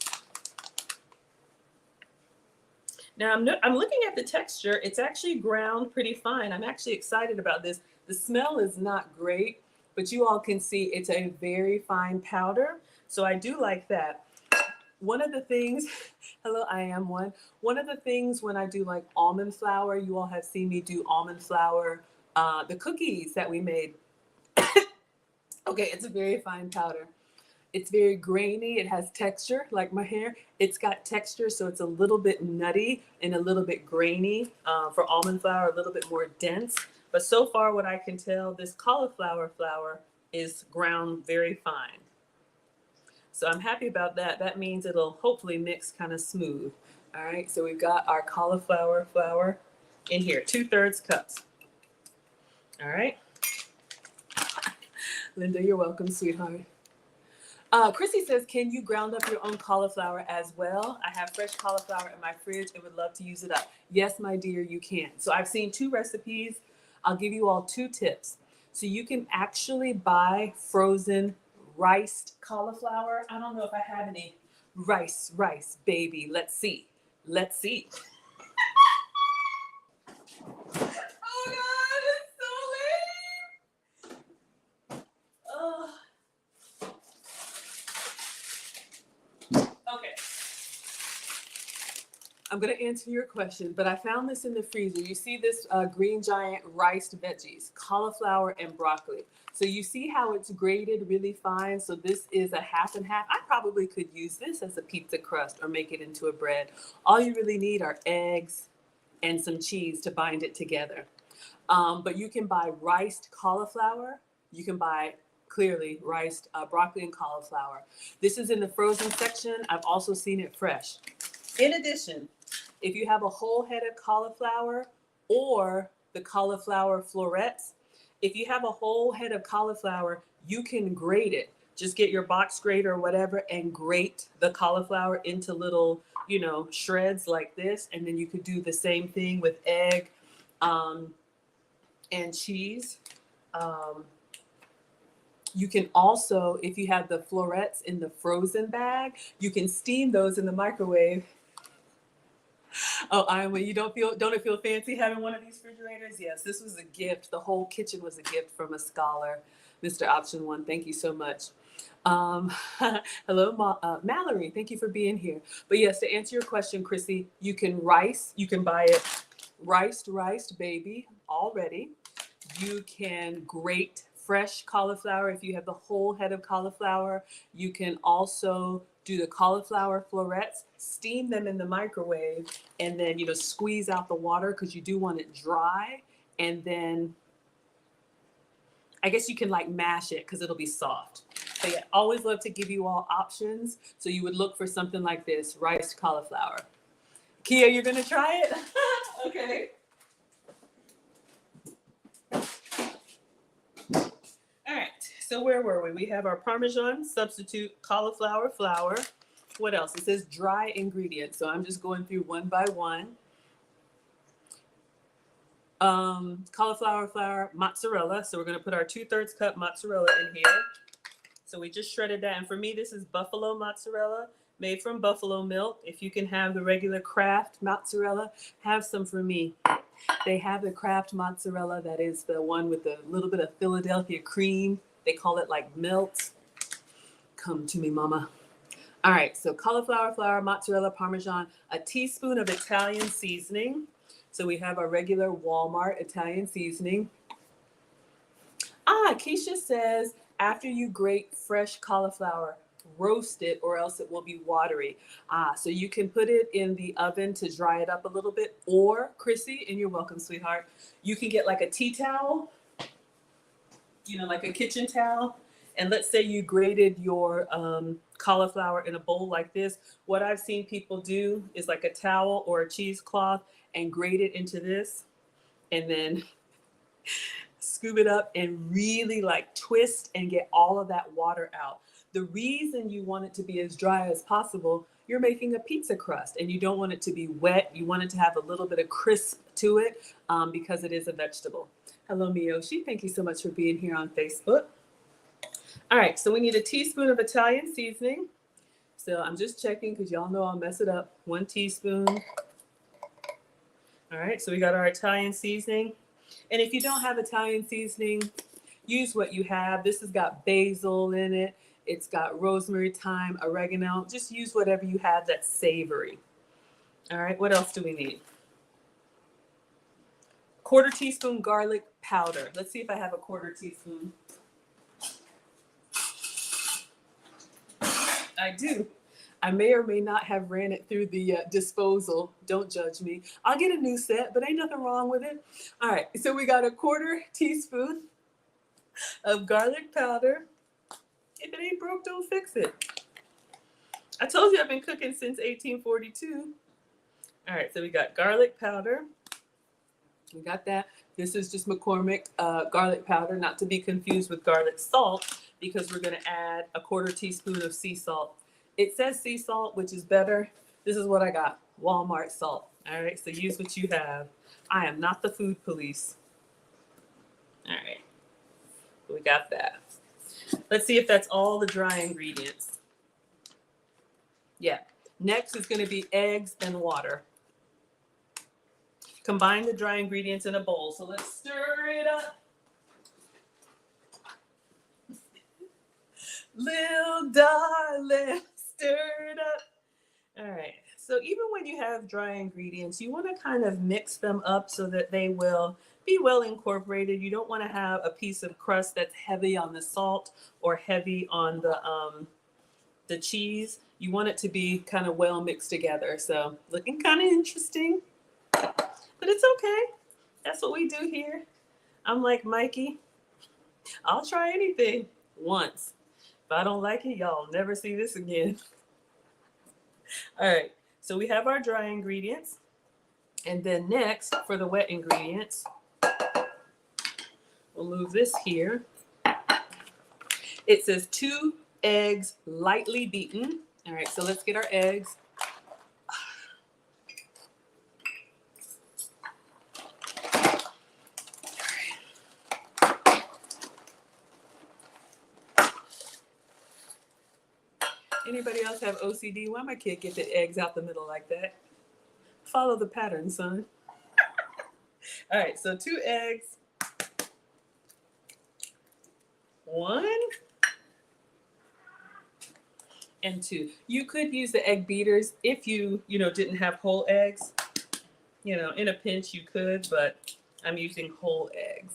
[SPEAKER 1] Now I'm looking at the texture. It's actually ground pretty fine. I'm actually excited about this. The smell is not great, but you all can see it's a very fine powder. So I do like that. One of the things, hello, I am one. One of the things when I do like almond flour, you all have seen me do almond flour, the cookies that we made. Okay, it's a very fine powder. It's very grainy. It has texture, like my hair. It's got texture, so it's a little bit nutty and a little bit grainy. For almond flour, a little bit more dense. But so far, what I can tell, this cauliflower flour is ground very fine. So I'm happy about that. That means it'll hopefully mix kind of smooth. All right, so we've got our cauliflower flour in here, 2/3 cups. All right. Linda, you're welcome, sweetheart. Chrissy says, can you ground up your own cauliflower as well? I have fresh cauliflower in my fridge and would love to use it up. Yes, my dear, you can. So I've seen 2 recipes. I'll give you all 2 tips. So you can actually buy frozen riced cauliflower. I don't know if I have any rice, baby. Let's see. Let's see. Oh God, it's so lame. Oh. Okay. I'm going to answer your question, but I found this in the freezer. You see this Green Giant riced veggies, cauliflower and broccoli. So you see how it's grated really fine. So this is a half and half. I probably could use this as a pizza crust or make it into a bread. All you really need are eggs and some cheese to bind it together. But you can buy riced cauliflower. You can buy clearly riced broccoli and cauliflower. This is in the frozen section. I've also seen it fresh. In addition, if you have a whole head of cauliflower or the cauliflower florets, if you have a whole head of cauliflower, you can grate it. Just get your box grater or whatever and grate the cauliflower into little, shreds like this. And then you could do the same thing with egg and cheese. You can also, if you have the florets in the frozen bag, you can steam those in the microwave. Oh, Iowa, don't it feel fancy having one of these refrigerators? Yes, this was a gift. The whole kitchen was a gift from a scholar, Mr. Option One. Thank you so much. Hello, Mallory. Thank you for being here. But yes, to answer your question, Chrissy, you can buy it riced baby already. You can grate fresh cauliflower if you have the whole head of cauliflower. You can also do the cauliflower florets, steam them in the microwave, and then squeeze out the water because you do want it dry. And then I guess you can mash it because it'll be soft. But yeah, always love to give you all options. So you would look for something like this, riced cauliflower. Kia, you're gonna try it? Okay. All right, so where were we? We have our Parmesan substitute cauliflower flour. What else? It says dry ingredients. So I'm just going through one by one. Cauliflower flour, mozzarella. So we're gonna put our 2/3 cup mozzarella in here. So we just shredded that. And for me, this is buffalo mozzarella made from buffalo milk. If you can have the regular Kraft mozzarella, have some for me. They have the Kraft mozzarella. That is the one with a little bit of Philadelphia cream. They call it melt. Come to me, mama. All right, so cauliflower flour, mozzarella, Parmesan, a teaspoon of Italian seasoning. So we have our regular Walmart Italian seasoning. Keisha says, after you grate fresh cauliflower, roast it or else it will be watery. So you can put it in the oven to dry it up a little bit, or Chrissy, and you're welcome, sweetheart, you can get a tea towel, like a kitchen towel. And let's say you grated your cauliflower in a bowl like this. What I've seen people do is a towel or a cheesecloth and grate it into this and then scoop it up and really twist and get all of that water out. The reason you want it to be as dry as possible, you're making a pizza crust and you don't want it to be wet. You want it to have a little bit of crisp to it because it is a vegetable. Hello, Miyoshi. Thank you so much for being here on Facebook. All right, so we need a teaspoon of Italian seasoning. So I'm just checking because y'all know I'll mess it up. 1 teaspoon. All right, so we got our Italian seasoning. And if you don't have Italian seasoning, use what you have. This has got basil in it. It's got rosemary, thyme, oregano. Just use whatever you have that's savory. All right, what else do we need? 1/4 teaspoon garlic powder. Let's see if I have a 1/4 teaspoon. I do. I may or may not have ran it through the disposal. Don't judge me. I'll get a new set, but ain't nothing wrong with it. All right, so we got a 1/4 teaspoon of garlic powder. If it ain't broke, don't fix it. I told you I've been cooking since 1842. All right, so we got garlic powder. We got that. This is just McCormick garlic powder, not to be confused with garlic salt, because we're gonna add a 1/4 teaspoon of sea salt. It says sea salt, which is better. This is what I got, Walmart salt. All right, so use what you have. I am not the food police. All right, we got that. Let's see if that's all the dry ingredients. Yeah, next is gonna be eggs and water. Combine the dry ingredients in a bowl. So let's stir it up. Little darling, stir it up. All right, So even when you have dry ingredients, you want to kind of mix them up so that they will be well incorporated. You don't want to have a piece of crust that's heavy on the salt or heavy on the cheese. You want it to be kind of well mixed together. So looking kind of interesting, but it's okay. That's what we do here. I'm like Mikey. I'll try anything once. If I don't like it, y'all never see this again. All right. So we have our dry ingredients. And then next, for the wet ingredients, we'll move this here. It says 2 eggs lightly beaten. All right, so let's get our eggs. Anybody else have OCD? Why my kid get the eggs out the middle like that? Follow the pattern, son. All right, so 2 eggs. 1 and 2. You could use the egg beaters if you didn't have whole eggs. In a pinch you could, but I'm using whole eggs.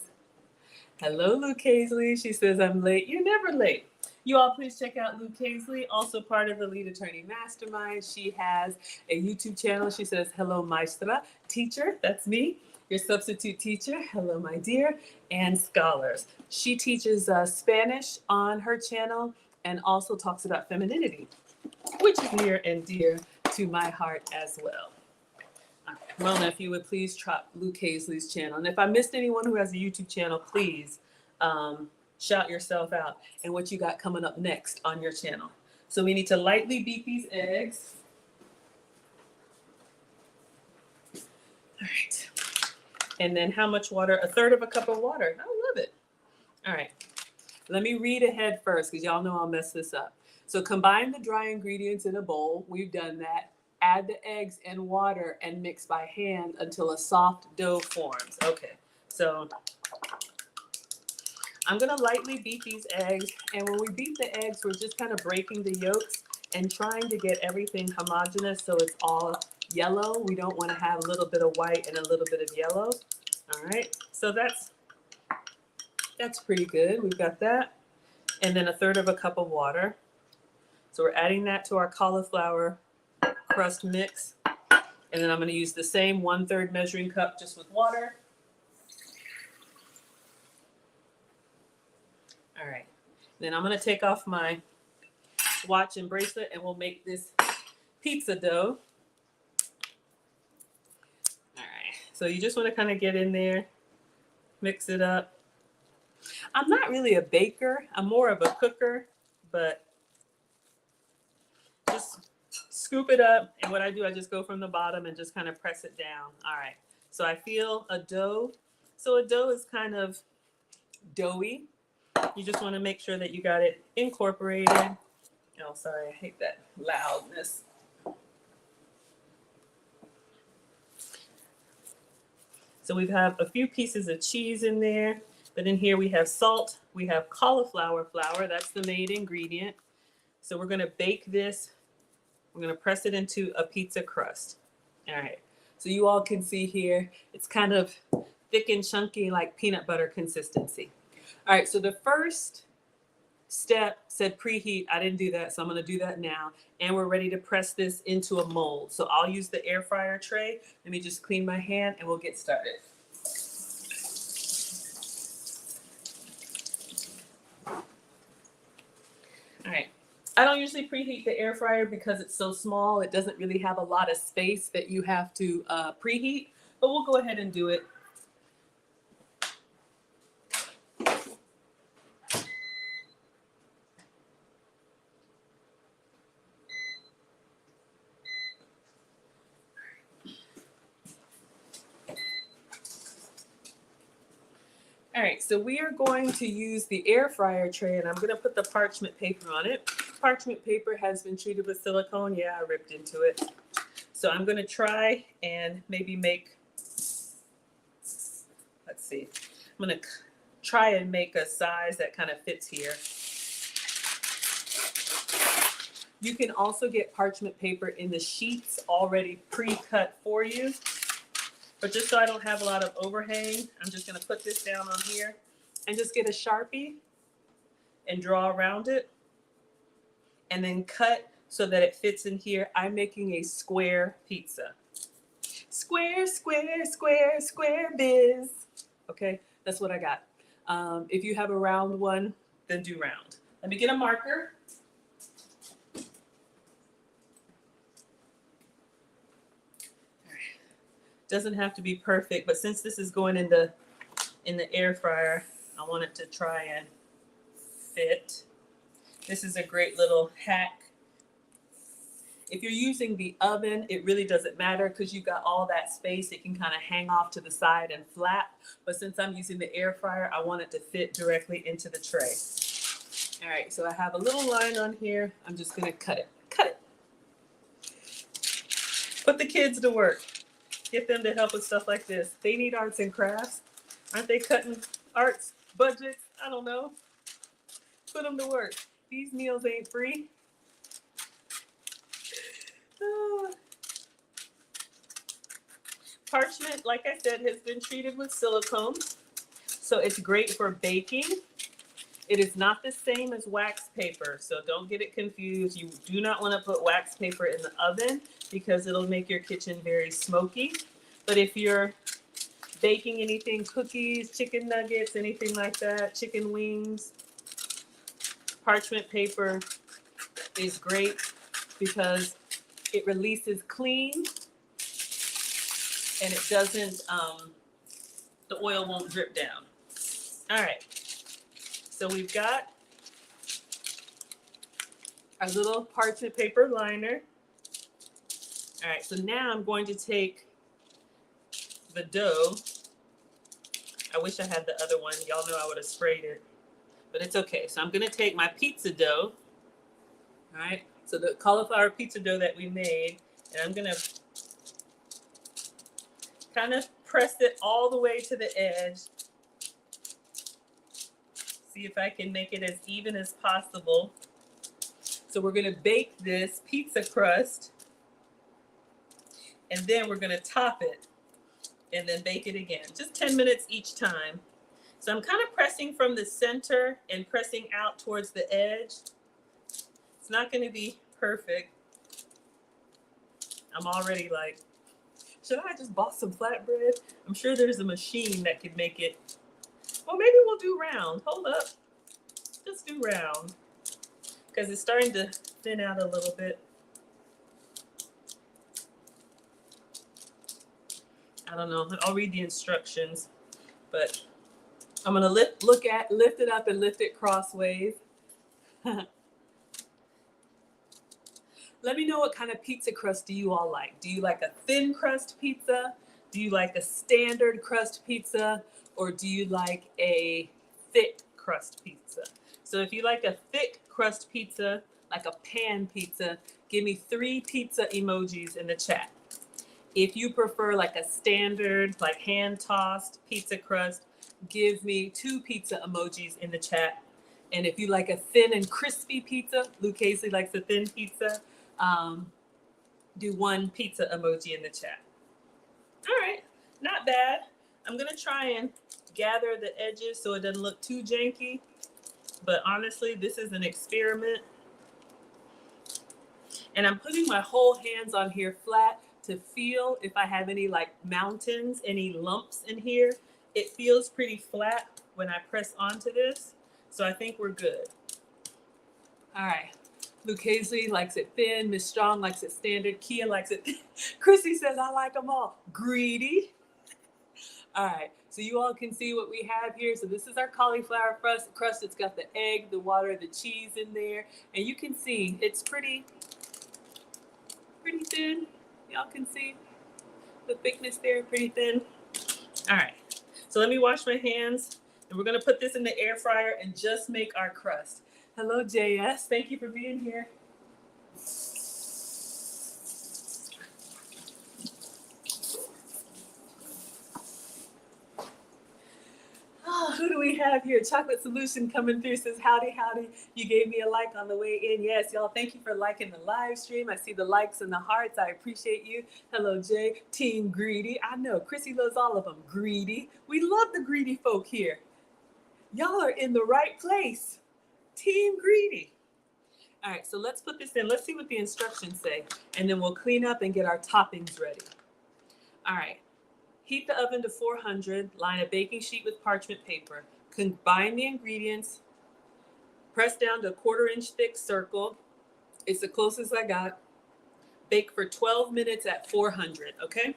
[SPEAKER 1] Hello, Luke Hazley. She says I'm late. You're never late. You all please check out Luke Hazley, also part of the Lead Attorney Mastermind. She has a YouTube channel. She says, hello, maestra, teacher. That's me, your substitute teacher. Hello, my dear, and scholars. She teaches Spanish on her channel and also talks about femininity, which is near and dear to my heart as well. Mona, if you would please drop Luke Hazley's channel. And if I missed anyone who has a YouTube channel, please shout yourself out and what you got coming up next on your channel. So we need to lightly beat these eggs. All right. And then how much water? 1/3 cup of water. I love it. All right. Let me read ahead first because y'all know I'll mess this up. So combine the dry ingredients in a bowl. We've done that. Add the eggs and water and mix by hand until a soft dough forms. Okay, so I'm gonna lightly beat these eggs. And when we beat the eggs, we're just kind of breaking the yolks and trying to get everything homogeneous so it's all yellow. We don't want to have a little bit of white and a little bit of yellow. All right, so that's pretty good. We've got that. And then 1/3 cup of water. So we're adding that to our cauliflower crust mix. And then I'm going to use the same 1/3 measuring cup just with water. All right. Then I'm going to take off my watch and bracelet and we'll make this pizza dough. All right. So you just want to kind of get in there, mix it up. I'm not really a baker. I'm more of a cooker, but just scoop it up. And what I do, I just go from the bottom and just kind of press it down. All right. So I feel a dough. So a dough is kind of doughy. You just want to make sure that you got it incorporated. Oh, sorry. I hate that loudness. So we have a few pieces of cheese in there. But in here we have salt. We have cauliflower flour. That's the main ingredient. So we're going to bake this. We're going to press it into a pizza crust. All right. So you all can see here, it's kind of thick and chunky like peanut butter consistency. All right. So the first step said preheat. I didn't do that. So I'm going to do that now. And we're ready to press this into a mold. So I'll use the air fryer tray. Let me just clean my hand and we'll get started. All right. I don't usually preheat the air fryer because it's so small. It doesn't really have a lot of space that you have to preheat, but we'll go ahead and do it. All right, so we are going to use the air fryer tray and I'm going to put the parchment paper on it. Parchment paper has been treated with silicone. Yeah, I ripped into it. So I'm going to try and maybe make, let's see, I'm going to try and make a size that kind of fits here. You can also get parchment paper in the sheets already pre-cut for you. But just so I don't have a lot of overhang, I'm just gonna put this down on here and just get a Sharpie and draw around it and then cut so that it fits in here. I'm making a square pizza. Square, square, square, square biz. Okay, that's what I got. If you have a round one, then do round. Let me get a marker. Doesn't have to be perfect, but since this is going in the air fryer, I want it to try and fit. This is a great little hack. If you're using the oven, it really doesn't matter because you've got all that space. It can kind of hang off to the side and flap. But since I'm using the air fryer, I want it to fit directly into the tray. All right, so I have a little line on here. I'm just gonna cut it. Cut it. Put the kids to work. Get them to help with stuff like this. They need arts and crafts. Aren't they cutting arts budgets? I don't know. Put them to work. These meals ain't free. Parchment, like I said, has been treated with silicone, so it's great for baking. It is not the same as wax paper, so don't get it confused. You do not want to put wax paper in the oven because it'll make your kitchen very smoky. But if you're baking anything, cookies, chicken nuggets, anything like that, chicken wings, parchment paper is great because it releases clean and it doesn't, the oil won't drip down. All right, so we've got our little parchment paper liner. All right, so now I'm going to take the dough. I wish I had the other one. Y'all know I would have sprayed it, but it's okay. So I'm gonna take my pizza dough. All right, so the cauliflower pizza dough that we made, and I'm gonna kind of press it all the way to the edge. See if I can make it as even as possible. So we're gonna bake this pizza crust, and then we're gonna top it, and then bake it again. Just 10 minutes each time. So I'm kind of pressing from the center and pressing out towards the edge. It's not gonna be perfect. I'm already like, should I just bought some flatbread? I'm sure there's a machine that could make it. Well, maybe we'll do round. Hold up. Just do round. Because it's starting to thin out a little bit. I don't know. I'll read the instructions. But I'm going to lift it up and lift it crossways. Let me know what kind of pizza crust do you all like. Do you like a thin crust pizza? Do you like a standard crust pizza? Or do you like a thick crust pizza? So if you like a thick crust pizza, like a pan pizza, give me 3 pizza emojis in the chat. If you prefer like a standard, like hand-tossed pizza crust, give me 2 pizza emojis in the chat. And if you like a thin and crispy pizza, Lucchese likes a thin pizza, do 1 pizza emoji in the chat. All right, not bad. I'm gonna try and gather the edges so it doesn't look too janky. But honestly, this is an experiment. And I'm putting my whole hands on here flat to feel if I have any like mountains, any lumps in here. It feels pretty flat when I press onto this. So I think we're good. All right. Lucchese likes it thin. Miss Strong likes it standard. Kia likes it thin. Chrissy says, I like them all. Greedy. All right. So you all can see what we have here. So this is our cauliflower crust. It's got the egg, the water, the cheese in there. And you can see it's pretty thin. Y'all can see the thickness there, pretty thin. All right. So let me wash my hands. And we're going to put this in the air fryer and just make our crust. Hello, JS. Thank you for being here. Who do we have here? Chocolate Solution coming through says, howdy, howdy. You gave me a like on the way in. Yes, y'all, thank you for liking the live stream. I see the likes and the hearts. I appreciate you. Hello, Jay. Team Greedy. I know, Chrissy loves all of them. Greedy. We love the greedy folk here. Y'all are in the right place. Team Greedy. All right, so let's put this in. Let's see what the instructions say, and then we'll clean up and get our toppings ready. All right. Heat the oven to 400, line a baking sheet with parchment paper. Combine the ingredients, press down to a 1/4 inch thick circle. It's the closest I got. Bake for 12 minutes at 400, okay?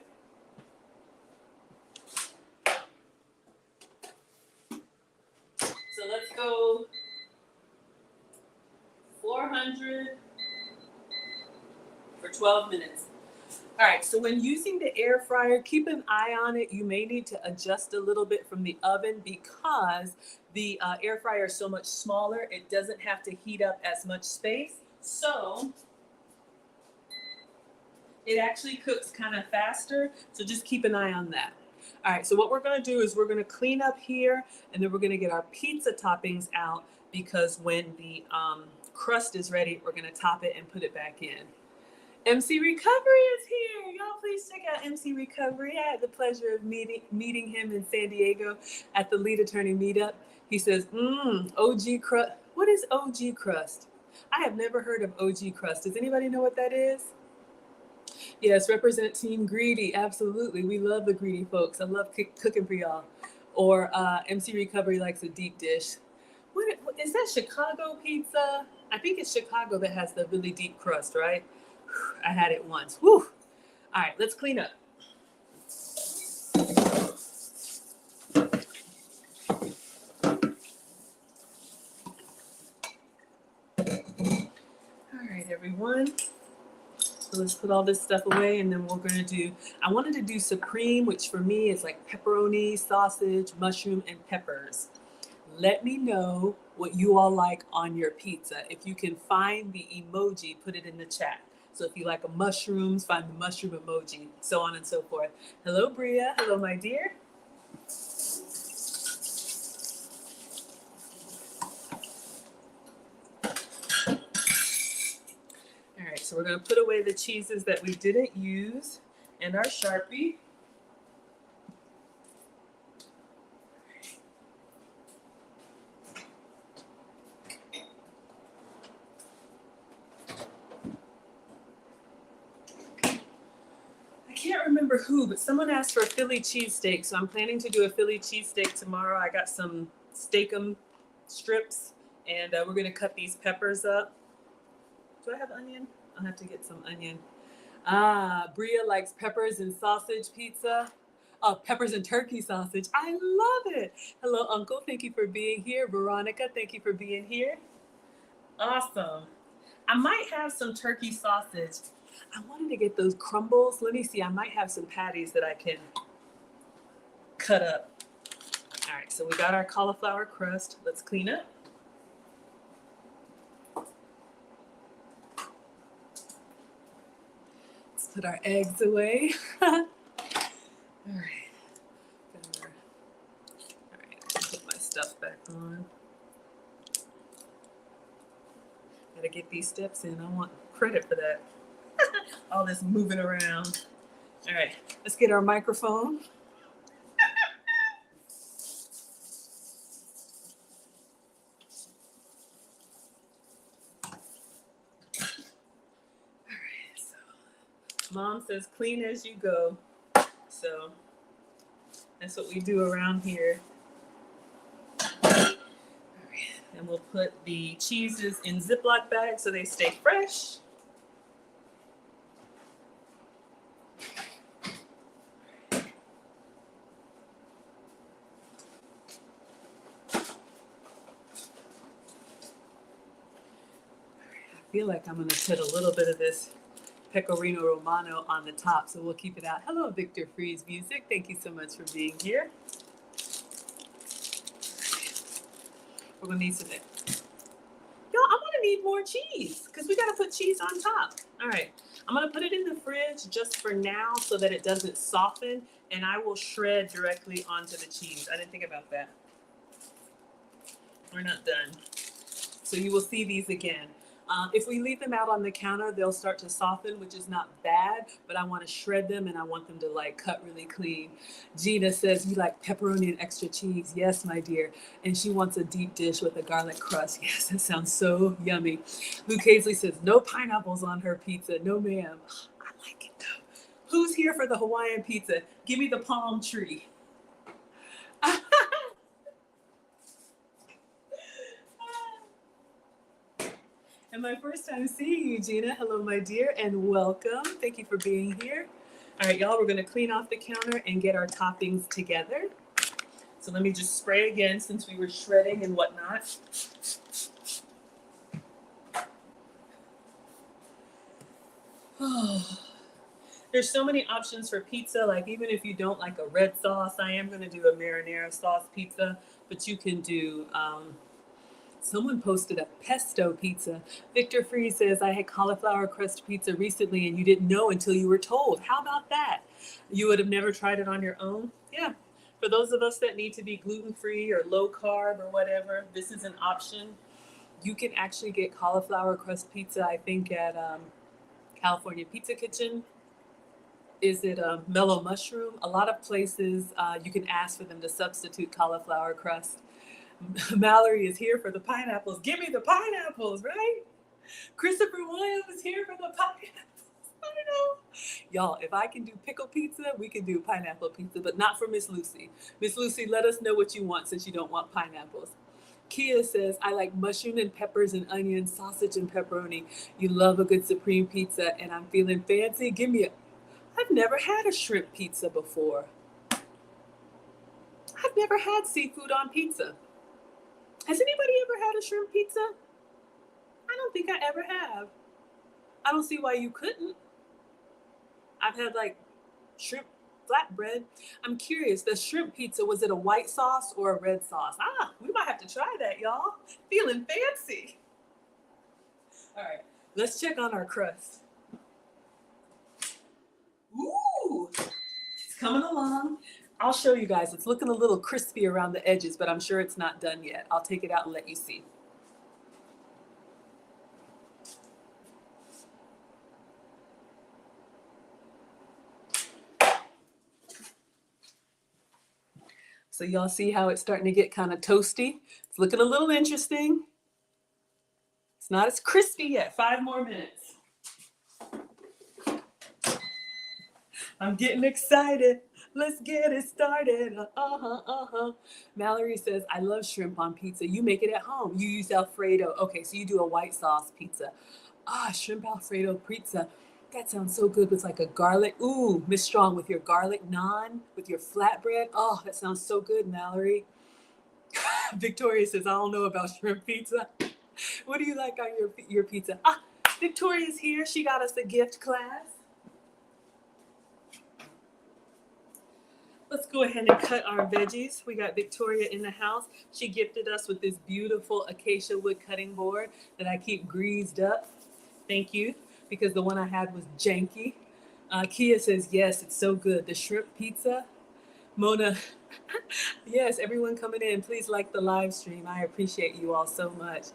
[SPEAKER 1] So let's go 400 for 12 minutes. All right, so when using the air fryer, keep an eye on it. You may need to adjust a little bit from the oven because the air fryer is so much smaller. It doesn't have to heat up as much space. So it actually cooks kind of faster. So just keep an eye on that. All right, so what we're gonna do is we're gonna clean up here and then we're gonna get our pizza toppings out because when the crust is ready, we're gonna top it and put it back in. MC Recovery is here. Y'all please check out MC Recovery. I had the pleasure of meeting him in San Diego at the Lead Attorney Meetup. He says, OG Crust. What is OG Crust? I have never heard of OG Crust. Does anybody know what that is? Yes, represent Team Greedy. Absolutely. We love the greedy folks. I love cooking for y'all. Or MC Recovery likes a deep dish. What is that, Chicago pizza? I think it's Chicago that has the really deep crust, right? I had it once. Whew. All right, let's clean up. All right, everyone. So let's put all this stuff away and then we're gonna do, I wanted to do supreme, which for me is like pepperoni, sausage, mushroom, and peppers. Let me know what you all like on your pizza. If you can find the emoji, put it in the chat. So if you like mushrooms, find the mushroom emoji, so on and so forth. Hello, Bria. Hello, my dear. All right, so we're gonna put away the cheeses that we didn't use and our Sharpie. I can't remember who, but someone asked for a Philly cheesesteak, so I'm planning to do a Philly cheesesteak tomorrow. I got some steak-em strips, and we're gonna cut these peppers up. Do I have onion? I'll have to get some onion. Bria likes peppers and sausage pizza. Oh, peppers and turkey sausage. I love it. Hello, Uncle. Thank you for being here. Veronica, thank you for being here. Awesome. I might have some turkey sausage. I wanted to get those crumbles. Let me see. I might have some patties that I can cut up. All right, so we got our cauliflower crust. Let's clean up. Let's put our eggs away. All right. All right, put my stuff back on. Gotta get these steps in. I want credit for that. All this moving around. All right, let's get our microphone. All right, so Mom says clean as you go. So that's what we do around here. All right, and we'll put the cheeses in Ziploc bags so they stay fresh. I feel like I'm going to put a little bit of this Pecorino Romano on the top, so we'll keep it out. Hello, Victor Freeze Music. Thank you so much for being here. We're going to need some. Y'all, I'm going to need more cheese because we got to put cheese on top. All right. I'm going to put it in the fridge just for now so that it doesn't soften, and I will shred directly onto the cheese. I didn't think about that. We're not done. So you will see these again. If we leave them out on the counter, they'll start to soften, which is not bad, but I want to shred them and I want them to like cut really clean. Gina says, you like pepperoni and extra cheese. Yes, my dear. And she wants a deep dish with a garlic crust. Yes, that sounds so yummy. Luke Hazley says, no pineapples on her pizza. No, ma'am. I like it though. Who's here for the Hawaiian pizza? Give me the palm tree. And my first time seeing you, Gina. Hello, my dear, and welcome. Thank you for being here. All right, y'all, we're gonna clean off the counter and get our toppings together. So let me just spray again since we were shredding and whatnot. Oh, there's so many options for pizza. Like even if you don't like a red sauce, I am gonna do a marinara sauce pizza, but you can do, someone posted a pesto pizza. Victor Free says, I had cauliflower crust pizza recently and you didn't know until you were told. How about that? You would have never tried it on your own? Yeah. For those of us that need to be gluten-free or low carb or whatever, this is an option. You can actually get cauliflower crust pizza, I think, at California Pizza Kitchen. Is it a mellow mushroom? A lot of places you can ask for them to substitute cauliflower crust. Mallory is here for the pineapples. Give me the pineapples, right? Christopher Williams is here for the pineapples. I don't know. Y'all, if I can do pickle pizza, we can do pineapple pizza, but not for Miss Lucy. Miss Lucy, let us know what you want since you don't want pineapples. Kia says, I like mushroom and peppers and onions, sausage and pepperoni. You love a good supreme pizza and I'm feeling fancy. Give me a... I've never had a shrimp pizza before. I've never had seafood on pizza. Has anybody ever had a shrimp pizza? I don't think I ever have. I don't see why you couldn't. I've had like shrimp flatbread. I'm curious, the shrimp pizza, was it a white sauce or a red sauce? We might have to try that, y'all. Feeling fancy. All right, let's check on our crust. Ooh, it's coming along. I'll show you guys. It's looking a little crispy around the edges, but I'm sure it's not done yet. I'll take it out and let you see. So y'all see how it's starting to get kind of toasty? It's looking a little interesting. It's not as crispy yet. 5 more minutes. I'm getting excited. Let's get it started. Mallory says, I love shrimp on pizza. You make it at home. You use Alfredo. Okay, so you do a white sauce pizza. Shrimp Alfredo pizza. That sounds so good with like a garlic. Ooh, Miss Strong, with your garlic naan, with your flatbread. Oh, that sounds so good, Mallory. Victoria says, I don't know about shrimp pizza. What do you like on your pizza? Victoria's here. She got us a gift class. Let's go ahead and cut our veggies. We got Victoria in the house. She gifted us with this beautiful acacia wood cutting board that I keep greased up. Thank you, because the one I had was janky. Kia says, yes, it's so good. The shrimp pizza. Mona, yes, everyone coming in, please like the live stream. I appreciate you all so much.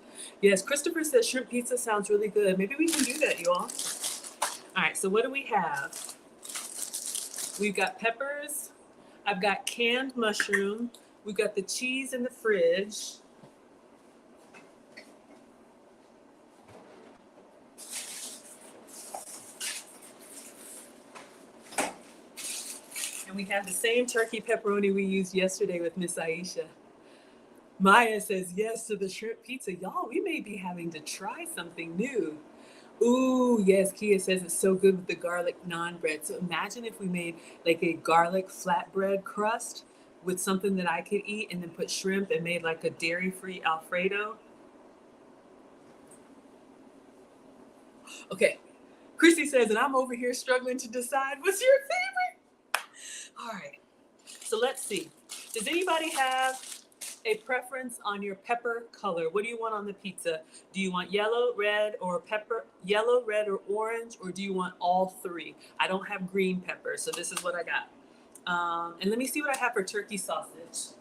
[SPEAKER 1] Yes, Christopher says shrimp pizza sounds really good. Maybe we can do that, you all. All right, so what do we have? We've got peppers. I've got canned mushroom. We've got the cheese in the fridge. And we have the same turkey pepperoni we used yesterday with Miss Aisha. Maya says yes to the shrimp pizza. Y'all, we may be having to try something new. Ooh, yes, Kia says it's so good with the garlic naan bread. So imagine if we made like a garlic flatbread crust with something that I could eat and then put shrimp and made like a dairy-free Alfredo. Okay, Chrissy says, and I'm over here struggling to decide what's your favorite. All right, so let's see. Does anybody have a preference on your pepper color? What do you want on the pizza? Do you want yellow, red, or pepper, yellow, red, or orange, or do you want all 3? I don't have green pepper, so this is what I got. And let me see what I have for turkey sausage.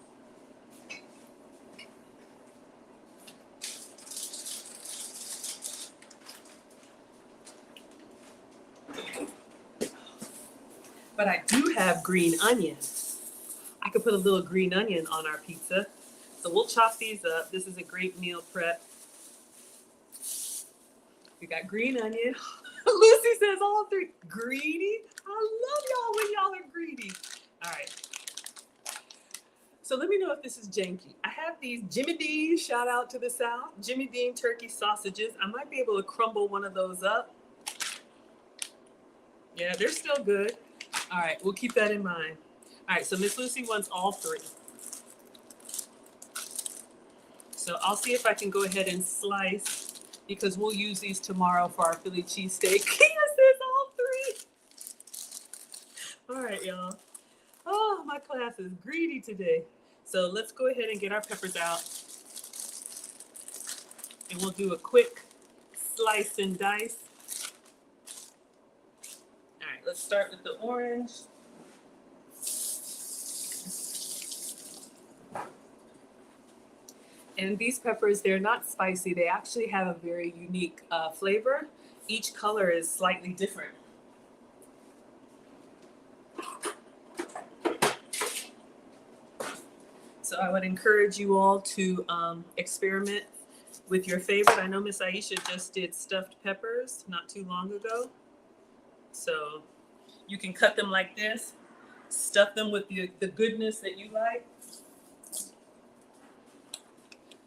[SPEAKER 1] but I do have green onion. I could put a little green onion on our pizza. So we'll chop these up. This is a great meal prep. We got green onion. Lucy says all three. Greedy. I love y'all when y'all are greedy. All right. So let me know if this is janky. I have these Jimmy Dean's, shout out to the South, Jimmy Dean turkey sausages. I might be able to crumble one of those up. Yeah, they're still good. All right, we'll keep that in mind. All right, so Miss Lucy wants all three. So I'll see if I can go ahead and slice because we'll use these tomorrow for our Philly cheesesteak. Kia says all three. All right, y'all. Oh, my class is greedy today. So let's go ahead and get our peppers out. And we'll do a quick slice and dice. All right, let's start with the orange. And these peppers, they're not spicy. They actually have a very unique flavor. Each color is slightly different. So I would encourage you all to experiment with your favorite. I know Miss Aisha just did stuffed peppers not too long ago. So you can cut them like this, stuff them with the goodness that you like.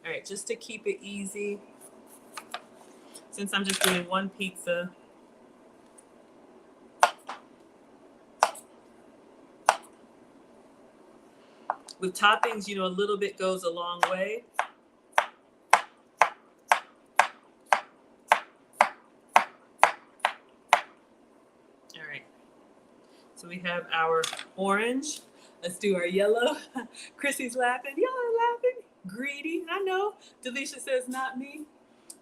[SPEAKER 1] All right, just to keep it easy, since I'm just doing one pizza. With toppings, you know, a little bit goes a long way. All right, so we have our orange. Let's do our yellow. Chrissy's laughing. Y'all are laughing. Greedy, I know. Delisha says, not me.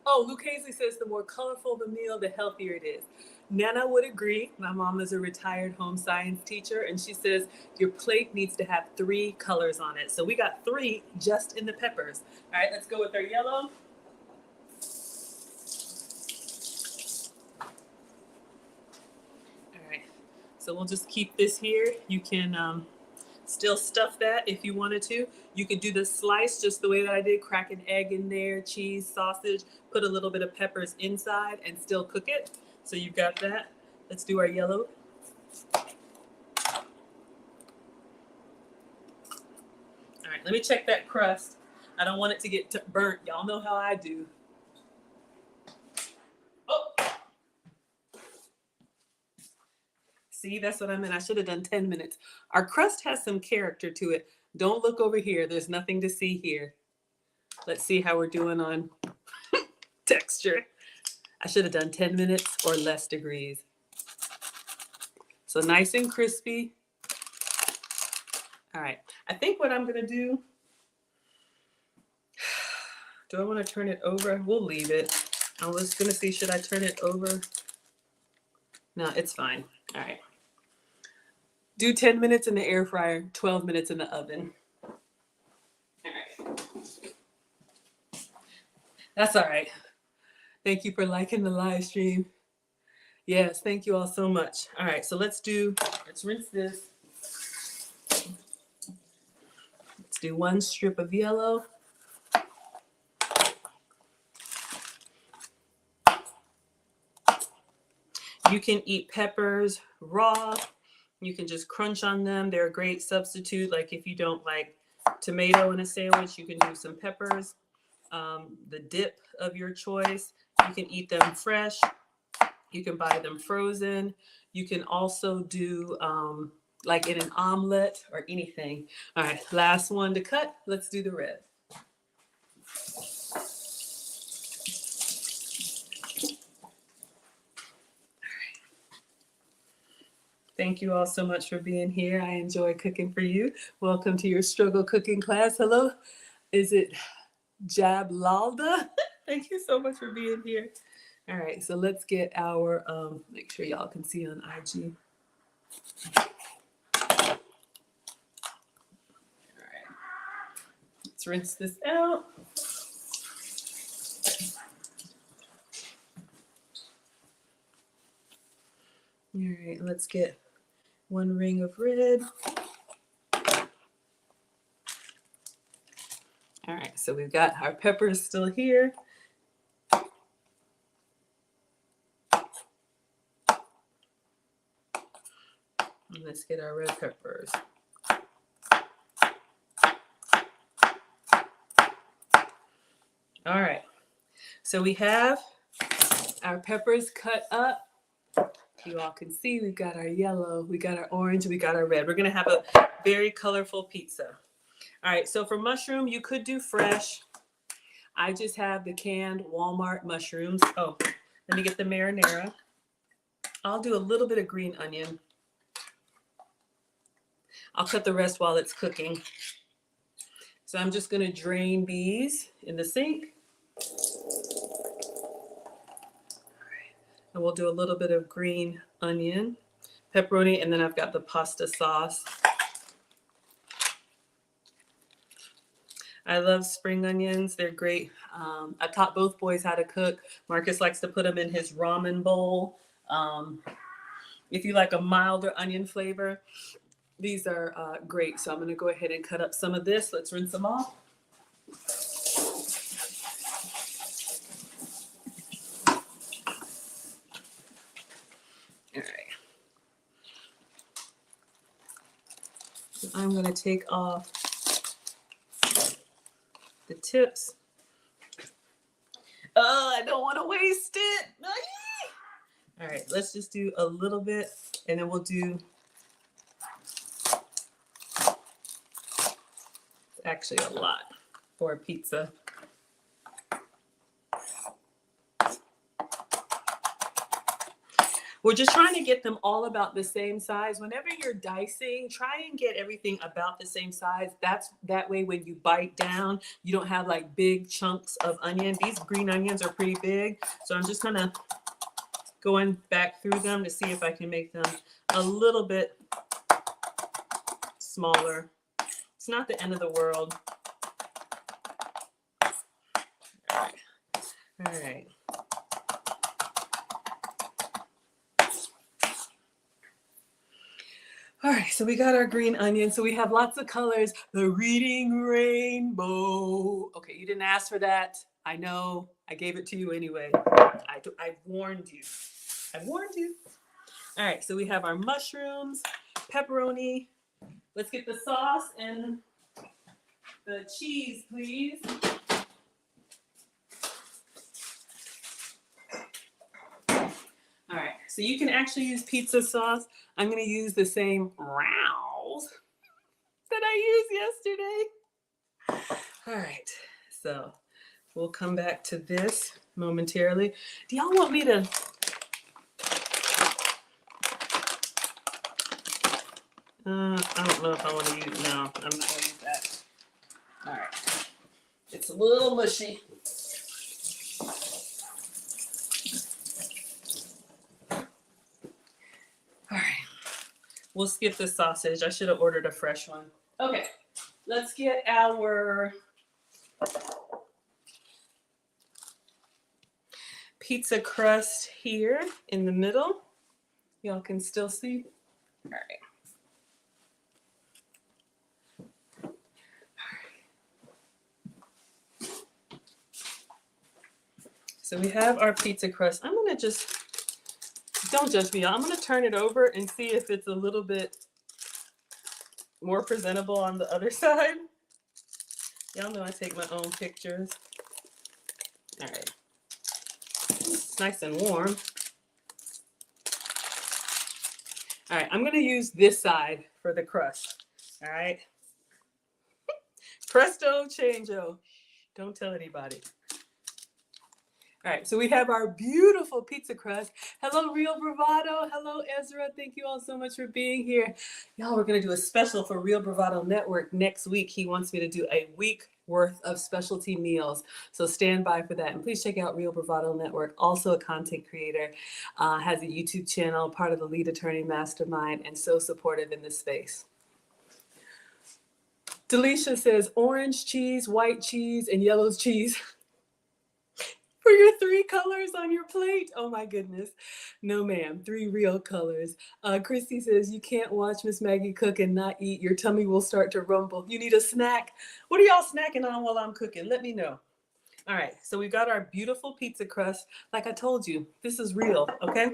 [SPEAKER 1] Oh, Luke Hazley says the more colorful the meal, the healthier it is. Nana would agree. My mom is a retired home science teacher, and she says your plate needs to have 3 colors on it. So we got 3 just in the peppers. All right, let's go with our yellow. All right, so we'll just keep this here. You can still stuff that if you wanted to. You could do the slice just the way that I did, crack an egg in there, cheese, sausage, put a little bit of peppers inside and still cook it. So you've got that. Let's do our yellow. All right, let me check that crust. I don't want it to get burnt. Y'all know how I do. Oh. See, that's what I meant. I should have done 10 minutes. Our crust has some character to it. Don't look over here. There's nothing to see here. Let's see how we're doing on texture. I should have done 10 minutes or less degrees. So nice and crispy. All right. I think what I'm going to do I want to turn it over? We'll leave it. I was going to see, should I turn it over? No, it's fine. All right. Do 10 minutes in the air fryer, 12 minutes in the oven. All right. That's all right. Thank you for liking the live stream. Yes, thank you all so much. All right, so let's rinse this. Let's do 1 strip of yellow. You can eat peppers raw. You can just crunch on them. They're a great substitute. Like if you don't like tomato in a sandwich, you can do some peppers. The dip of your choice. You can eat them fresh. You can buy them frozen. You can also do like in an omelet or anything. All right, last one to cut. Let's do the red. Thank you all so much for being here. I enjoy cooking for you. Welcome to your struggle cooking class. Hello, is it Jab Lalda? Thank you so much for being here. All right, so let's get our, make sure y'all can see on IG. All right, let's rinse this out. All right, let's get 1 ring of red. All right, so we've got our peppers still here. And let's get our red peppers. All right, so we have our peppers cut up. You all can see we've got our yellow, we got our orange, we got our red. We're gonna have a very colorful pizza. All right, so for mushroom, you could do fresh. I just have the canned Walmart mushrooms. Oh, let me get the marinara. I'll do a little bit of green onion. I'll cut the rest while it's cooking. So I'm just gonna drain these in the sink. And we'll do a little bit of green onion, pepperoni, and then I've got the pasta sauce. I love spring onions. They're great. I taught both boys how to cook. Marcus likes to put them in his ramen bowl. If you like a milder onion flavor, these are great. So I'm going to go ahead and cut up some of this. Let's rinse them off. All right. So I'm going to take off the tips. Oh, I don't want to waste it. All right, let's just do a little bit, and then we'll do actually a lot for a pizza. We're just trying to get them all about the same size. Whenever you're dicing, try and get everything about the same size. That way when you bite down, you don't have like big chunks of onion. These green onions are pretty big. So I'm just gonna going back through them to see if I can make them a little bit smaller. It's not the end of the world. All right. All right, so we got our green onion. So we have lots of colors. The reading rainbow. Okay, you didn't ask for that. I know. I gave it to you anyway. I warned you. I warned you. All right, so we have our mushrooms, pepperoni. Let's get the sauce and the cheese, please. All right, so you can actually use pizza sauce. I'm going to use the same rouse that I used yesterday. All right, so we'll come back to this momentarily. Do y'all want me to? I don't know if I want to use, no, I'm not going to use that. All right, it's a little mushy. All right, we'll skip the sausage. I should have ordered a fresh one. Okay, let's get our pizza crust here in the middle. Y'all can still see. All right. So we have our pizza crust. I'm gonna just, don't judge me. I'm gonna turn it over and see if it's a little bit more presentable on the other side. Y'all know I take my own pictures. All right. It's nice and warm. All right, I'm gonna use this side for the crust. All right. Presto changeo. Don't tell anybody. All right, so we have our beautiful pizza crust. Hello, Real Bravado. Hello, Ezra. Thank you all so much for being here. Y'all, we're going to do a special for Real Bravado Network next week. He wants me to do a week worth of specialty meals. So stand by for that. And please check out Real Bravado Network, also a content creator, has a YouTube channel, part of the Lead Attorney Mastermind, and so supportive in this space. Delisha says orange cheese, white cheese, and yellow cheese. For your 3 colors on your plate? Oh my goodness. No, ma'am. 3 real colors. Christy says, you can't watch Miss Maggie cook and not eat. Your tummy will start to rumble. You need a snack. What are y'all snacking on while I'm cooking? Let me know. All right, so we got our beautiful pizza crust. Like I told you, this is real, okay?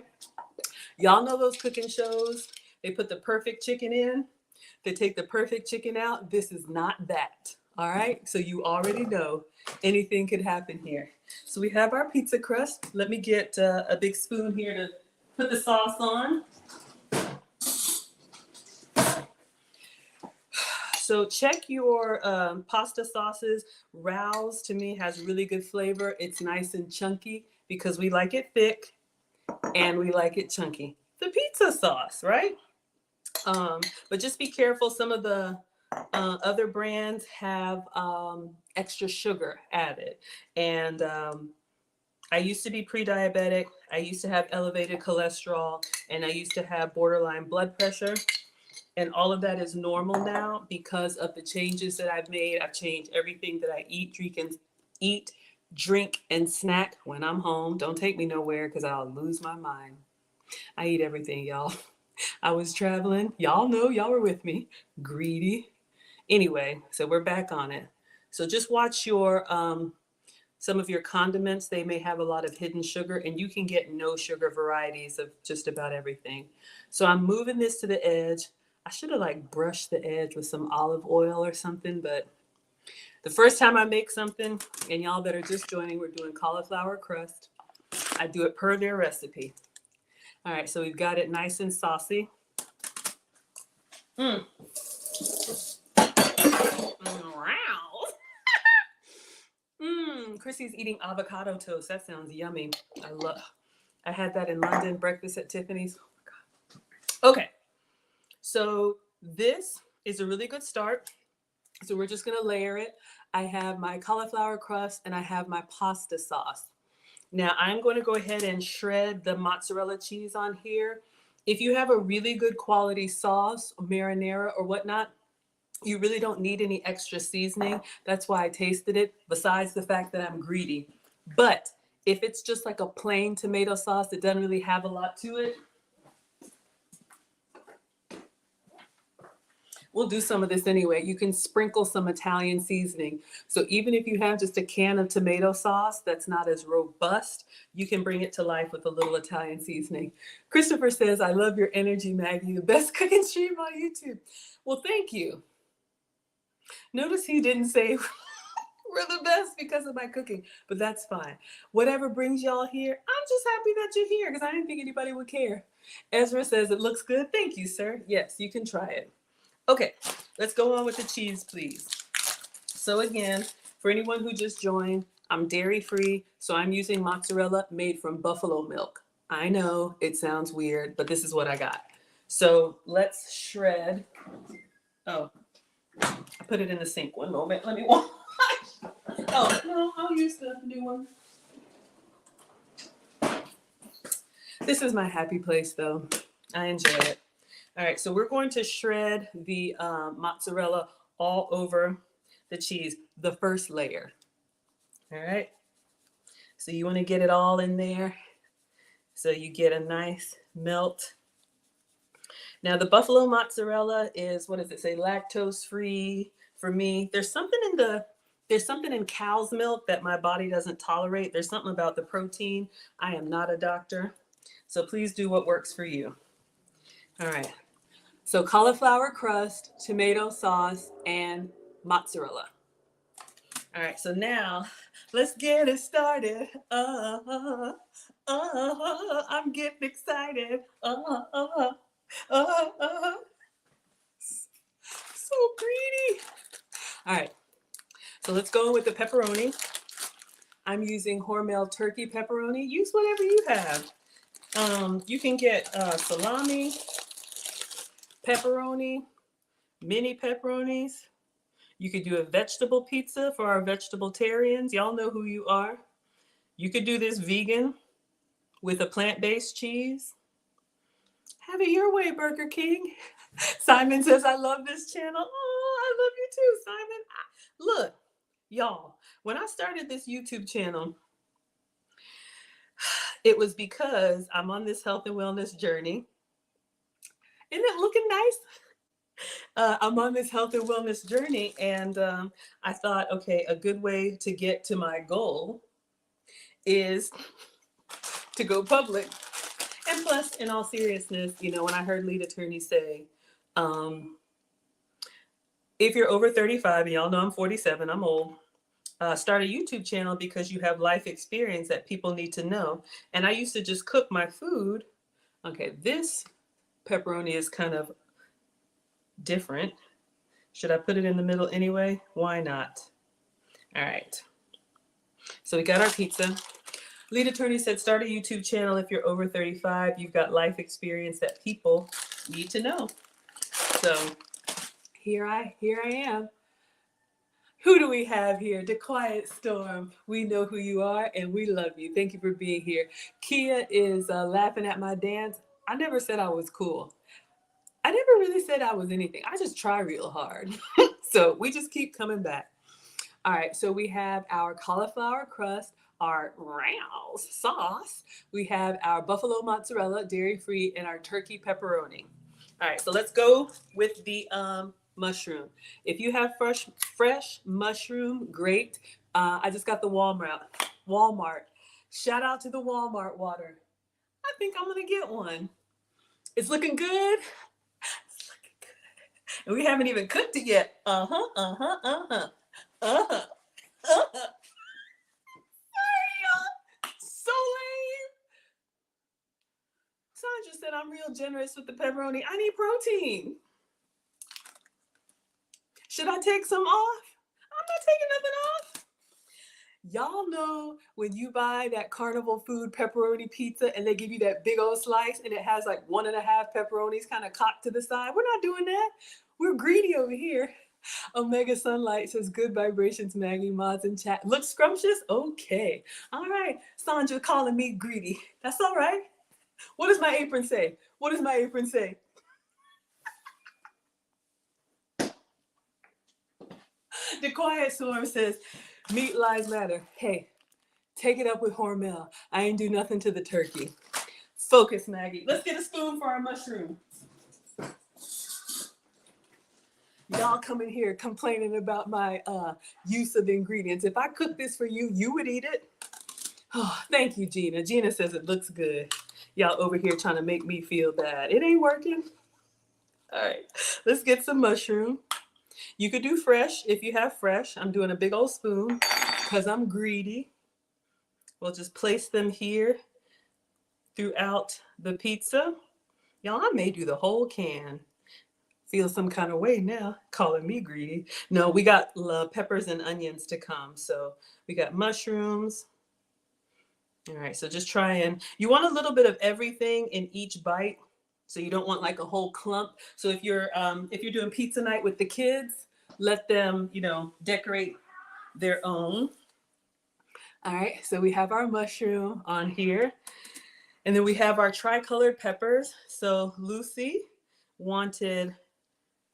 [SPEAKER 1] Y'all know those cooking shows? They put the perfect chicken in. They take the perfect chicken out. This is not that. All right, so you already know anything could happen here. So we have our pizza crust. Let me get a big spoon here to put the sauce on. So check your pasta sauces. Rao's to me has really good flavor. It's nice and chunky because we like it thick and we like it chunky. The pizza sauce, right? But just be careful. Some of the other brands have extra sugar added. And I used to be pre-diabetic. I used to have elevated cholesterol, and I used to have borderline blood pressure. And all of that is normal now because of the changes that I've made. I've changed everything that I eat, drink, and snack when I'm home. Don't take me nowhere because I'll lose my mind. I eat everything, y'all. I was traveling. Y'all know, y'all were with me. Greedy. Anyway, so we're back on it. So just watch your some of your condiments. They may have a lot of hidden sugar, and you can get no sugar varieties of just about everything. So I'm moving this to the edge. I should have like brushed the edge with some olive oil or something, but the first time I make something, and y'all that are just joining, we're doing cauliflower crust. I do it per their recipe. All right, so we've got it nice and saucy. Wow. Chrissy's eating avocado toast. That sounds yummy. I had that in London, breakfast at Tiffany's. Oh my God. Okay. So this is a really good start. So we're just gonna layer it. I have my cauliflower crust and I have my pasta sauce. Now I'm going to go ahead and shred the mozzarella cheese on here. If you have a really good quality sauce, marinara or whatnot, you really don't need any extra seasoning. That's why I tasted it, besides the fact that I'm greedy. But if it's just like a plain tomato sauce that doesn't really have a lot to it, we'll do some of this anyway. You can sprinkle some Italian seasoning. So even if you have just a can of tomato sauce that's not as robust, you can bring it to life with a little Italian seasoning. Christopher says, I love your energy, Maggie. The best cooking stream on YouTube. Well, thank you. Notice he didn't say we're the best because of my cooking, but that's fine. Whatever brings y'all here, I'm just happy that you're here because I didn't think anybody would care. Ezra says it looks good. Thank you, sir. Yes, you can try it. Okay, let's go on with the cheese, please. So again, for anyone who just joined, I'm dairy-free, so I'm using mozzarella made from buffalo milk. I know it sounds weird, but this is what I got. So let's shred. Oh, I put it in the sink. One moment, let me wash. Oh, no, I'll use the new one. This is my happy place, though. I enjoy it. All right, so we're going to shred the mozzarella all over the cheese, the first layer. All right, so you want to get it all in there so you get a nice melt. Now the buffalo mozzarella is, what does it say, lactose free for me. There's something in cow's milk that my body doesn't tolerate. There's something about the protein. I am not a doctor, so please do what works for you. All right. So cauliflower crust, tomato sauce, and mozzarella. All right, so now let's get it started. I'm getting excited. So greedy. All right, so let's go with the pepperoni. I'm using Hormel turkey pepperoni. Use whatever you have. You can get salami, pepperoni, mini pepperonis. You could do a vegetable pizza for our vegetarians. Y'all know who you are. You could do this vegan with a plant-based cheese. Have it your way, Burger King. Simon says, I love this channel. Oh, I love you too, Simon. Look, y'all, when I started this YouTube channel, It was because I'm on this health and wellness journey. Isn't it looking nice? I'm on this health and wellness journey, and I thought, okay, a good way to get to my goal is to go public. And plus, in all seriousness, you know, when I heard lead attorney say, um, if you're over 35, and y'all know I'm 47, I'm old, start a YouTube channel because you have life experience that people need to know. And I used to just cook my food. Okay, this pepperoni is kind of different. Should I put it in the middle anyway? Why not? All right. So we got our pizza. Lead attorney said start a YouTube channel if you're over 35. You've got life experience that people need to know. So here I am. Who do we have here? The Quiet Storm. We know who you are and we love you. Thank you for being here. Kia is laughing at my dance. I never said I was cool. I never really said I was anything. I just try real hard. So we just keep coming back. All right, so we have our cauliflower crust, our Rouse sauce. We have our buffalo mozzarella, dairy-free, and our turkey pepperoni. All right, so let's go with the mushroom. If you have fresh mushroom, great. I just got the Walmart. Shout out to the Walmart water. I think I'm gonna get one. It's looking good. It's looking good. And we haven't even cooked it yet. Uh-huh. Sorry, y'all. So lame. Sandra said I'm real generous with the pepperoni. I need protein. Should I take some off? I'm not taking nothing off. Y'all know when you buy that Carnival Food pepperoni pizza and they give you that big old slice and it has like 1.5 pepperonis kind of cocked to the side? We're not doing that. We're greedy over here. Omega Sunlight says good vibrations, Maggie, mods in chat. Looks scrumptious? Okay. All right. Sandra calling me greedy. That's all right. What does my apron say? What does my apron say? The Quiet Storm says, meat lives matter. Hey, take it up with Hormel. I ain't do nothing to the turkey. Focus, Maggie. Let's get a spoon for our mushroom. Y'all come in here complaining about my use of ingredients. If I cook this for you, you would eat it. Oh, thank you, Gina. Gina says it looks good. Y'all over here trying to make me feel bad. It ain't working. All right, let's get some mushroom. You could do fresh if you have fresh. I'm doing a big old spoon because I'm greedy. We'll just place them here throughout the pizza. Y'all, I may do the whole can. Feel some kind of way now, calling me greedy. No, we got peppers and onions to come. So we got mushrooms. All right, so just try and, you want a little bit of everything in each bite. So you don't want like a whole clump. So if you're doing pizza night with the kids, let them, you know, decorate their own. All right, so we have our mushroom on here. And then we have our tricolored peppers. So Lucy wanted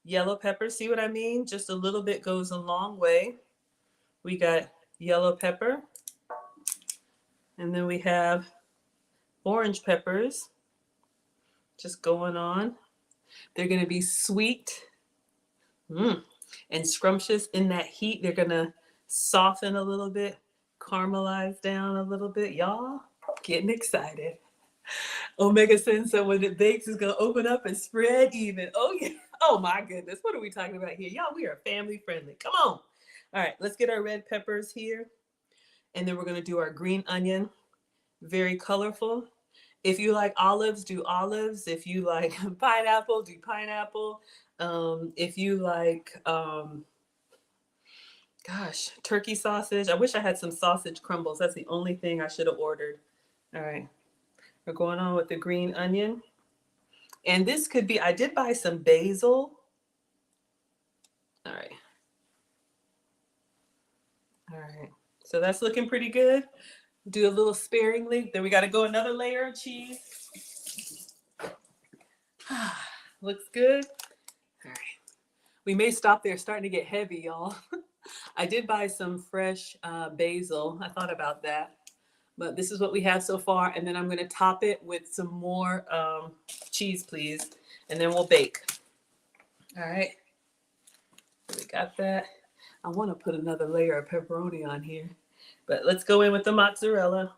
[SPEAKER 1] yellow peppers. See what I mean? Just a little bit goes a long way. We got yellow pepper. And then we have orange peppers just going on. They're going to be sweet and scrumptious in that heat. They're going to soften a little bit, caramelize down a little bit. Y'all getting excited. Omega Sin said when it bakes, it's going to open up and spread even. Oh, yeah. Oh, my goodness. What are we talking about here? Y'all, we are family friendly. Come on. All right, let's get our red peppers here. And then we're going to do our green onion. Very colorful. If you like olives, do olives. If you like pineapple, do pineapple. If you like, turkey sausage. I wish I had some sausage crumbles. That's the only thing I should have ordered. All right. We're going on with the green onion. And this could be, I did buy some basil. All right. All right. So that's looking pretty good. Do a little sparingly. Then we got to go another layer of cheese. Looks good. All right. We may stop there. Starting to get heavy, y'all. I did buy some fresh basil. I thought about that. But this is what we have so far. And then I'm going to top it with some more cheese, please. And then we'll bake. All right. We got that. I want to put another layer of pepperoni on here. But let's go in with the mozzarella.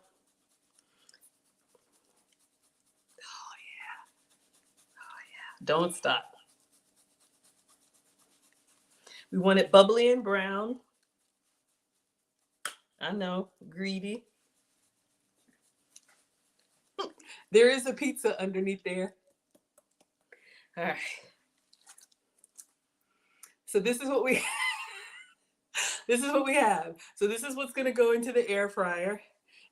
[SPEAKER 1] Oh, yeah. Oh, yeah. Don't stop. We want it bubbly and brown. I know, greedy. There is a pizza underneath there. All right. So this is what we this is what we have. So this is what's going to go into the air fryer.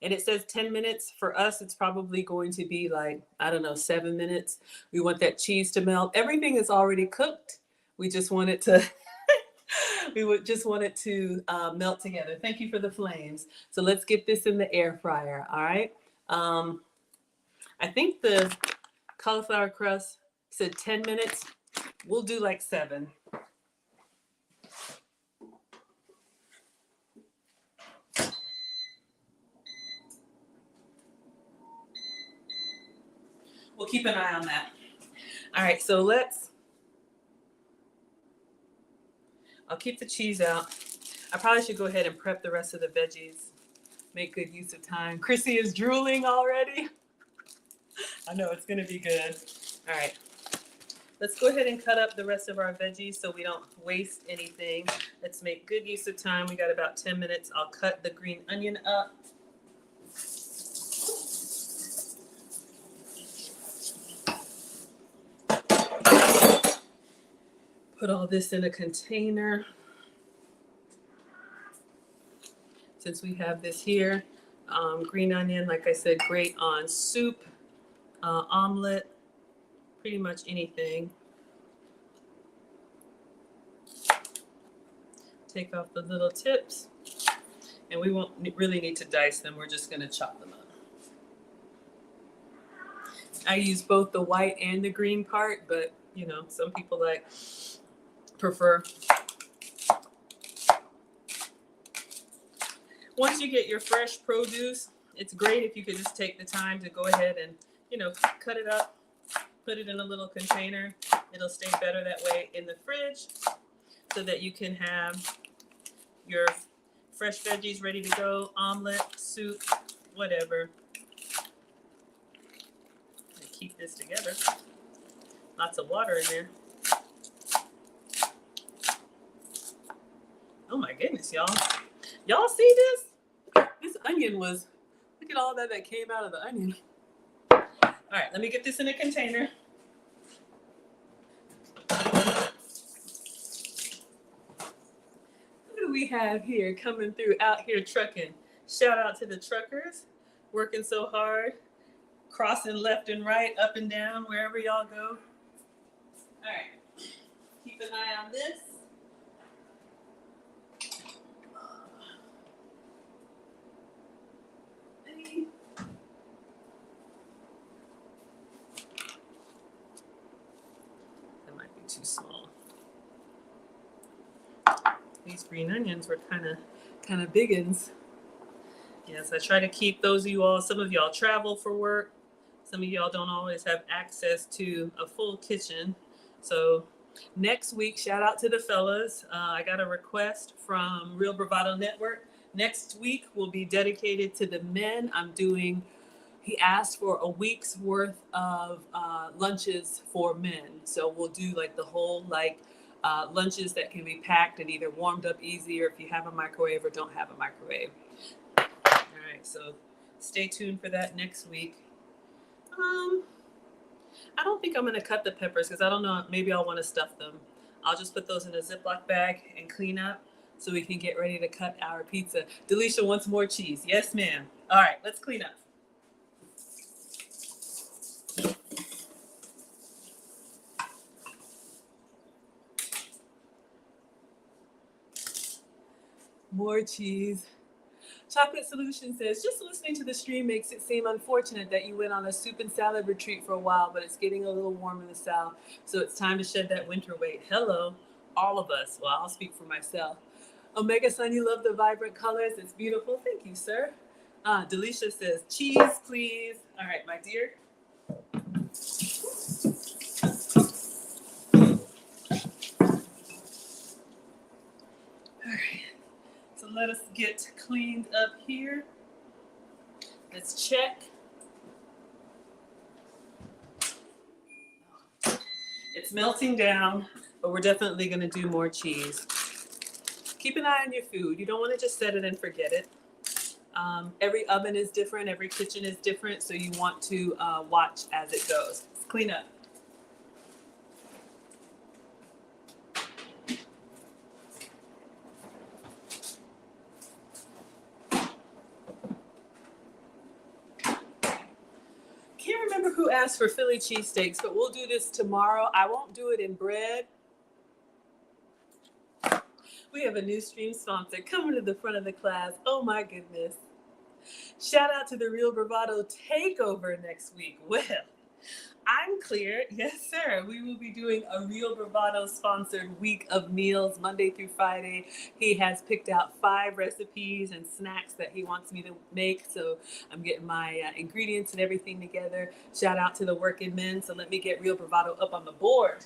[SPEAKER 1] And it says 10 minutes. For us, it's probably going to be like, I don't know, 7 minutes. We want that cheese to melt. Everything is already cooked. We just want it to we would just want it to melt together. Thank you for the flames. So let's get this in the air fryer. All right. I think the cauliflower crust said 10 minutes. We'll do like 7. We'll keep an eye on that. All right, so I'll keep the cheese out. I probably should go ahead and prep the rest of the veggies. Make good use of time. Chrissy is drooling already. I know it's gonna be good. All right, let's go ahead and cut up the rest of our veggies so we don't waste anything. Let's make good use of time. We got about 10 minutes. I'll cut the green onion up. Put all this in a container. Since we have this here, green onion, like I said, great on soup, omelet, pretty much anything. Take off the little tips, and we won't really need to dice them. We're just gonna chop them up. I use both the white and the green part, but you know, some people prefer. Once you get your fresh produce, it's great if you could just take the time to go ahead and, you know, cut it up, put it in a little container. It'll stay better that way in the fridge so that you can have your fresh veggies ready to go, omelet, soup, whatever. And keep this together. Lots of water in there. Oh my goodness, y'all. Y'all see this? This onion was, look at all that came out of the onion. All right, let me get this in a container. Who do we have here coming through out here trucking? Shout out to the truckers, working so hard, crossing left and right, up and down, wherever y'all go. All right, keep an eye on this. Too small. These green onions were kind of biggins. Yes, I try to keep those of you all. Some of y'all travel for work. Some of y'all don't always have access to a full kitchen. So next week, shout out to the fellas. I got a request from Real Bravado Network. Next week will be dedicated to the men. He asked for a week's worth of lunches for men. So we'll do like the whole lunches that can be packed and either warmed up easy, or if you have a microwave or don't have a microwave. All right, so stay tuned for that next week. I don't think I'm gonna cut the peppers because I don't know, maybe I'll want to stuff them. I'll just put those in a Ziploc bag and clean up so we can get ready to cut our pizza. Delisha wants more cheese. Yes, ma'am. All right, let's clean up. More cheese. Chocolate Solution says, just listening to the stream makes it seem unfortunate that you went on a soup and salad retreat for a while, but it's getting a little warm in the South, so it's time to shed that winter weight. Hello, all of us. Well, I'll speak for myself. Omega Sun, you love the vibrant colors. It's beautiful. Thank you, sir. Delisha says, cheese, please. All right, my dear. All right, so let us get cleaned up here. Let's check. It's melting down, but we're definitely going to do more cheese. Keep an eye on your food. You don't want to just set it and forget it. Every oven is different. Every kitchen is different. So you want to watch as it goes. Let's clean up. Can't remember who asked for Philly cheesesteaks, but we'll do this tomorrow. I won't do it in bread. We have a new stream sponsor coming to the front of the class. Oh my goodness. Shout out to the Real Bravado Takeover next week. Well, I'm clear. Yes, sir. We will be doing a Real Bravado sponsored week of meals Monday through Friday. He has picked out 5 recipes and snacks that he wants me to make. So I'm getting my ingredients and everything together. Shout out to the working men. So let me get Real Bravado up on the board.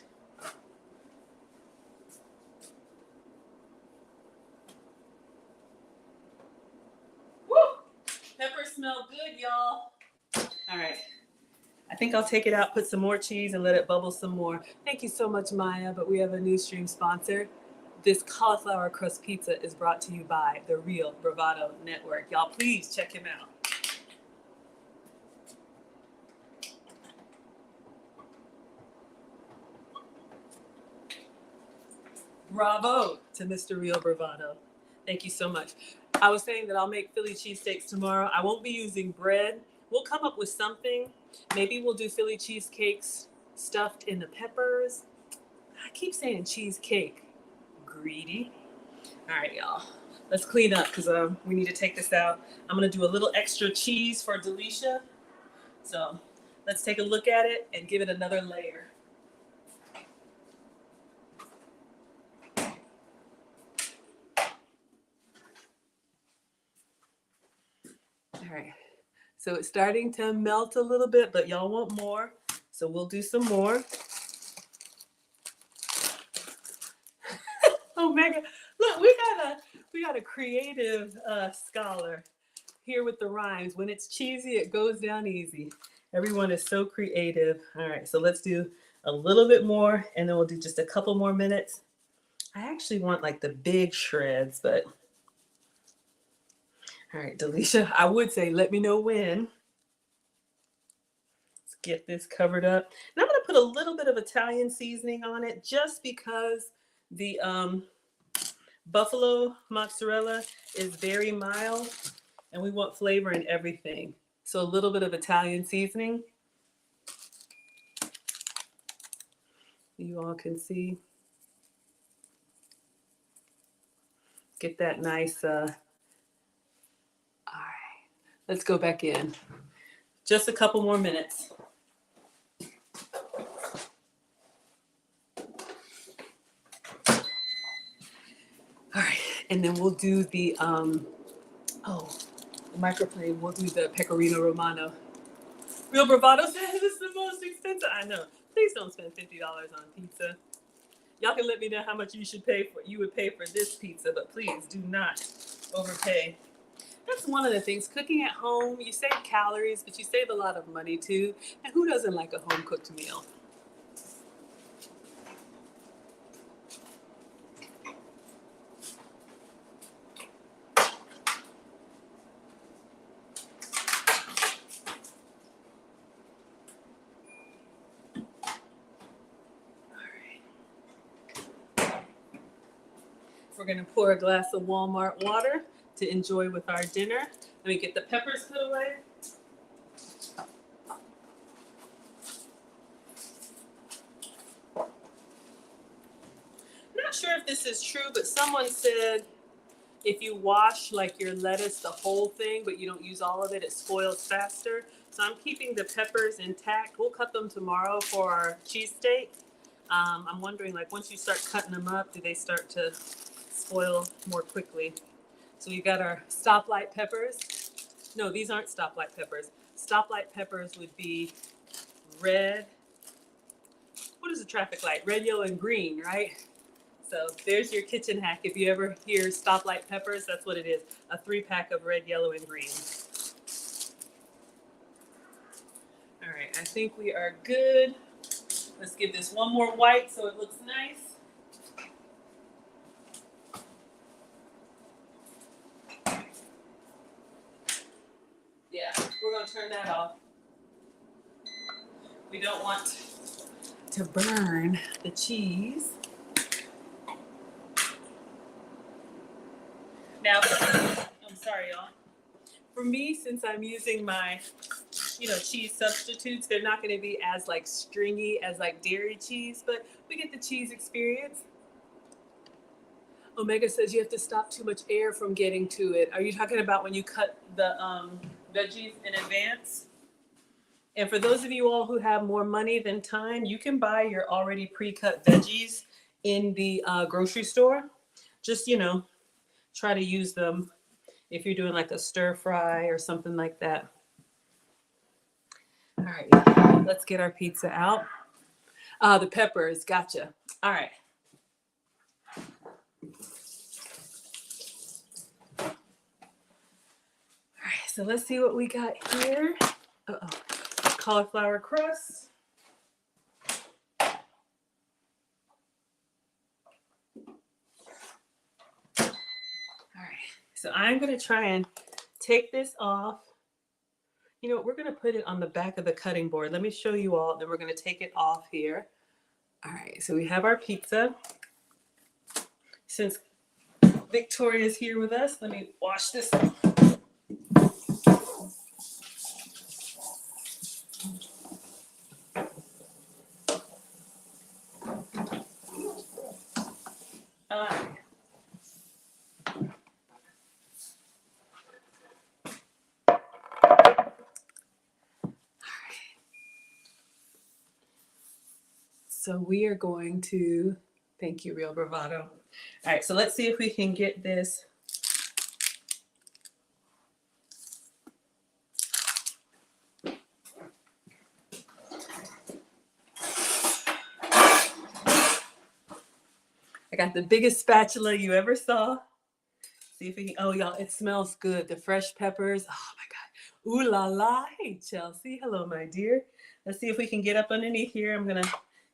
[SPEAKER 1] Woo! Peppers smell good, y'all. All right. I think I'll take it out, put some more cheese, and let it bubble some more. Thank you so much, Maya, but we have a new stream sponsor. This cauliflower crust pizza is brought to you by the Real Bravado Network. Y'all, please check him out. Bravo to Mr. Real Bravado. Thank you so much. I was saying that I'll make Philly cheesesteaks tomorrow. I won't be using bread. We'll come up with something. Maybe we'll do Philly cheesecakes stuffed in the peppers. I keep saying cheesecake. Greedy. All right, y'all. Let's clean up because we need to take this out. I'm going to do a little extra cheese for Delisha. So let's take a look at it and give it another layer. All right. So it's starting to melt a little bit, but y'all want more. So we'll do some more. Oh, Megan, look, we got a creative scholar here with the rhymes. When it's cheesy, it goes down easy. Everyone is so creative. All right, so let's do a little bit more, and then we'll do just a couple more minutes. I actually want like the big shreds, but all right, Delisha, I would say let me know when. Let's get this covered up. And I'm gonna put a little bit of Italian seasoning on it just because the buffalo mozzarella is very mild and we want flavor in everything. So a little bit of Italian seasoning. You all can see. Get that nice, all right, let's go back in. Just a couple more minutes. All right, and then we'll do the, microplane, we'll do the pecorino romano. Real Bravado says it's the most expensive. I know. Please don't spend $50 on pizza. Y'all can let me know how much you would pay for this pizza, but please do not overpay. That's one of the things. Cooking at home, you save calories, but you save a lot of money too. And who doesn't like a home cooked meal? We're gonna pour a glass of Walmart water to enjoy with our dinner. Let me get the peppers put away. Not sure if this is true, but someone said if you wash like your lettuce, the whole thing, but you don't use all of it, it spoils faster. So I'm keeping the peppers intact. We'll cut them tomorrow for our cheesesteak. I'm wondering, like, once you start cutting them up, do they start to spoil more quickly? So we've got our stoplight peppers. No, these aren't stoplight peppers. Stoplight peppers would be red. What is a traffic light? Red, yellow, and green, right? So there's your kitchen hack. If you ever hear stoplight peppers, that's what it is. A 3-pack of red, yellow, and green. All right, I think we are good. Let's give this one more white so it looks nice. Yeah, we're gonna turn that off. We don't want to burn the cheese. Now, I'm sorry, y'all. For me, since I'm using my, cheese substitutes, they're not going to be as like stringy as like dairy cheese, but we get the cheese experience. Omega says you have to stop too much air from getting to it. Are you talking about when you cut the veggies in advance? And for those of you all who have more money than time, you can buy your already pre-cut veggies in the grocery store. Just, try to use them if you're doing like a stir fry or something like that. All right, let's get our pizza out. The peppers, gotcha. All right. All right, so let's see what we got here. Uh-oh. Cauliflower crust. All right, so I'm gonna try and take this off. You know what, we're gonna put it on the back of the cutting board. Let me show you all, then we're gonna take it off here. All right, so we have our pizza. Since Victoria's here with us, let me wash this. All right. So we are going to, thank you, Real Bravado. All right, so let's see if we can get this. I got the biggest spatula you ever saw. See if we can, oh y'all, it smells good. The fresh peppers, oh my God. Ooh la la, hey Chelsea, hello my dear. Let's see if we can get up underneath here. I'm gonna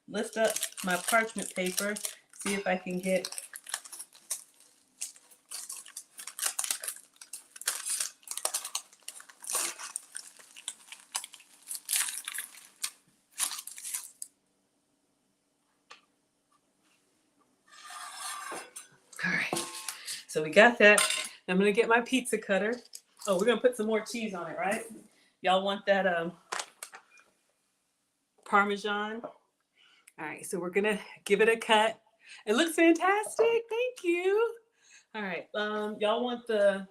[SPEAKER 1] lift up my parchment paper, see if I can get. All right, so we got that. I'm gonna get my pizza cutter. Oh, we're gonna put some more cheese on it, right? Y'all want that Parmesan? All right, so we're gonna give it a cut. It looks fantastic, thank you. All right, y'all want the,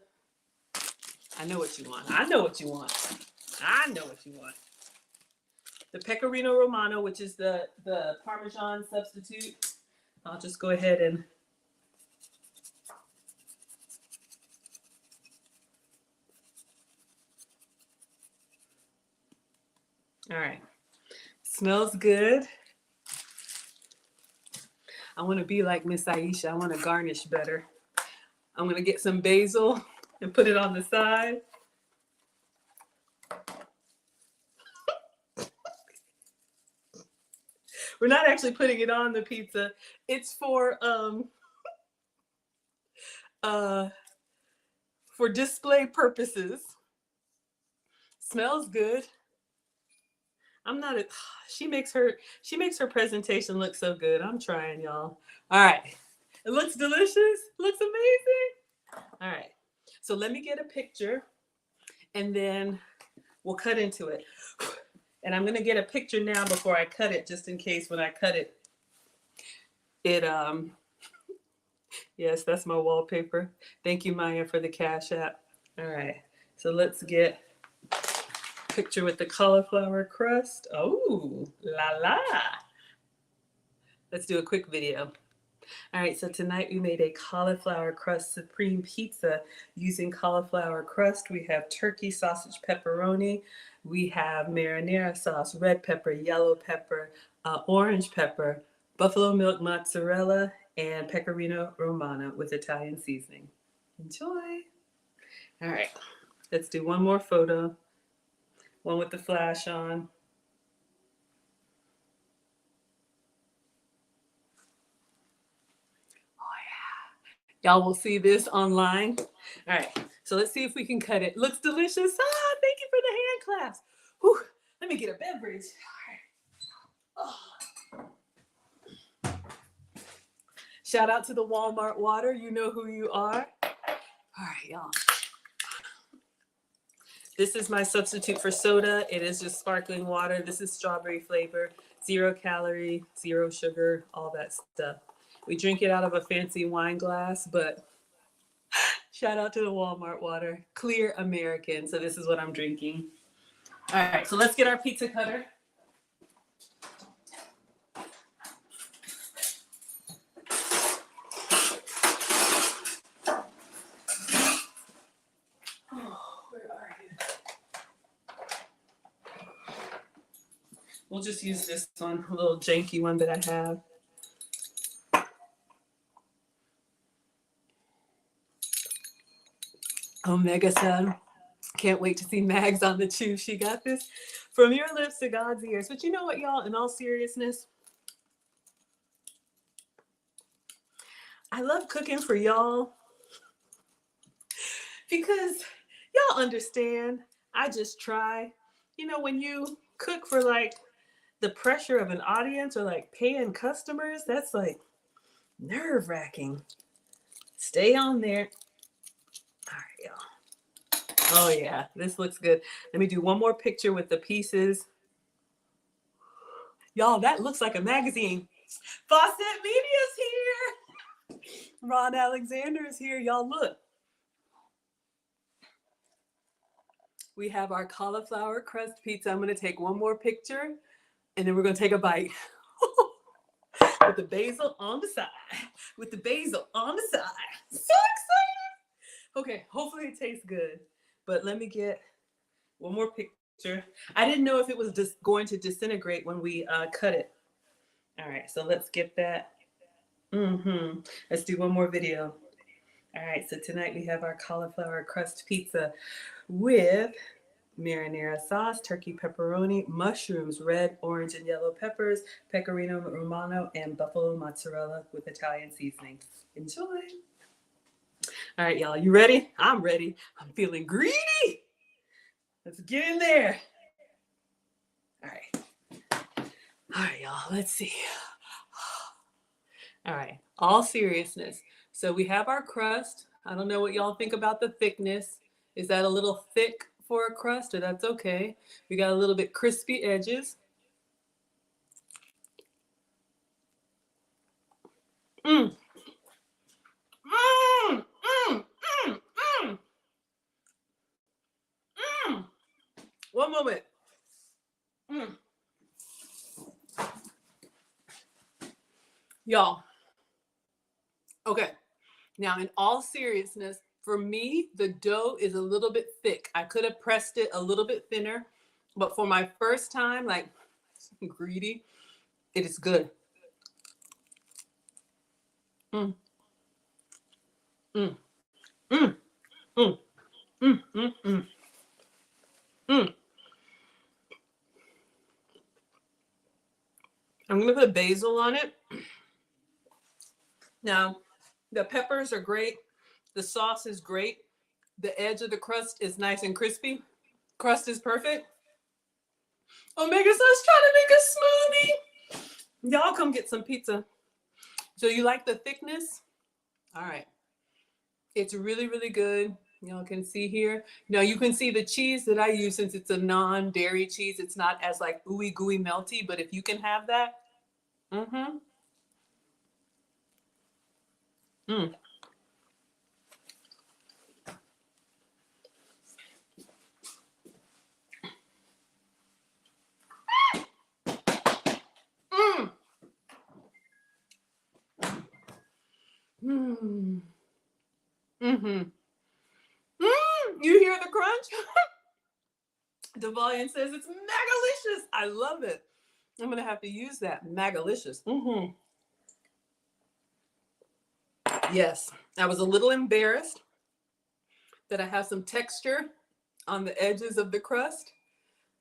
[SPEAKER 1] I know what you want. I know what you want. I know what you want. The Pecorino Romano, which is the Parmesan substitute. I'll just go ahead and. All right, smells good. I want to be like Miss Aisha. I want to garnish better. I'm gonna get some basil and put it on the side. We're not actually putting it on the pizza. It's for display purposes. Smells good. I'm not a, she makes her presentation look so good. I'm trying, y'all. All right. It looks delicious. Looks amazing. All right. So let me get a picture and then we'll cut into it. And I'm going to get a picture now before I cut it, just in case when I cut it, yes, that's my wallpaper. Thank you, Maya, for the Cash App. All right. So let's get a picture with the cauliflower crust. Oh, la la. Let's do a quick video. All right, so tonight we made a cauliflower crust supreme pizza using cauliflower crust. We have turkey, sausage, pepperoni. We have marinara sauce, red pepper, yellow pepper, orange pepper, buffalo milk mozzarella, and pecorino romano with Italian seasoning. Enjoy. All right, let's do one more photo, one with the flash on. Y'all will see this online. All right, so let's see if we can cut it. Looks delicious. Ah, thank you for the hand clasp. Whew, let me get a beverage. All right. Oh. Shout out to the Walmart water. You know who you are. All right, y'all. This is my substitute for soda. It is just sparkling water. This is strawberry flavor, 0 calorie, 0 sugar, all that stuff. We drink it out of a fancy wine glass, but shout out to the Walmart water. Clear American. So this is what I'm drinking. All right, so let's get our pizza cutter. Oh, where are you? We'll just use this one, a little janky one that I have. Omega said, can't wait to see Mags on the chew. She got this from your lips to God's ears. But you know what, y'all, in all seriousness, I love cooking for y'all because y'all understand. I just try. You know, when you cook for like the pressure of an audience or like paying customers, that's like nerve wracking. Stay on there. All right, y'all. Oh yeah, this looks good. Let me do one more picture with the pieces. Y'all, that looks like a magazine. Fawcett Media's here. Ron Alexander is here. Y'all look. We have our cauliflower crust pizza. I'm gonna take one more picture and then we're gonna take a bite. With the basil on the side. With the basil on the side. So excited. Okay, hopefully it tastes good. But let me get one more picture. I didn't know if it was just going to disintegrate when we cut it. All right, so let's get that. Let's do one more video. All right, so tonight we have our cauliflower crust pizza with marinara sauce, turkey pepperoni, mushrooms, red, orange, and yellow peppers, pecorino romano, and buffalo mozzarella with Italian seasoning. Enjoy. All right, y'all, you ready? I'm ready. I'm feeling greedy. Let's get in there. All right, y'all, let's see. All right, all seriousness. So we have our crust. I don't know what y'all think about the thickness. Is that a little thick for a crust, or that's okay? We got a little bit crispy edges. Mm. Mm, mm, mm, mm. Mm. One moment. Mm. Y'all. Okay. Now, in all seriousness, for me, the dough is a little bit thick. I could have pressed it a little bit thinner, but for my first time, like greedy, it is good. Mm. Mm. Mm. Mm. Mm. Mm. Mm. Mm. I'm gonna put basil on it. Now, the peppers are great. The sauce is great. The edge of the crust is nice and crispy. Crust is perfect. Omega Sun's trying to make a smoothie. Y'all come get some pizza. So you like the thickness? All right. It's really, really good. Y'all can see here. Now you can see the cheese that I use since it's a non-dairy cheese. It's not as like ooey gooey melty, but if you can have that. Mm. Mm. Mm. Mm-hmm. You hear the crunch? Devalian says it's magalicious. I love it. I'm gonna have to use that. Magalicious. Mm-hmm. Yes, I was a little embarrassed that I have some texture on the edges of the crust,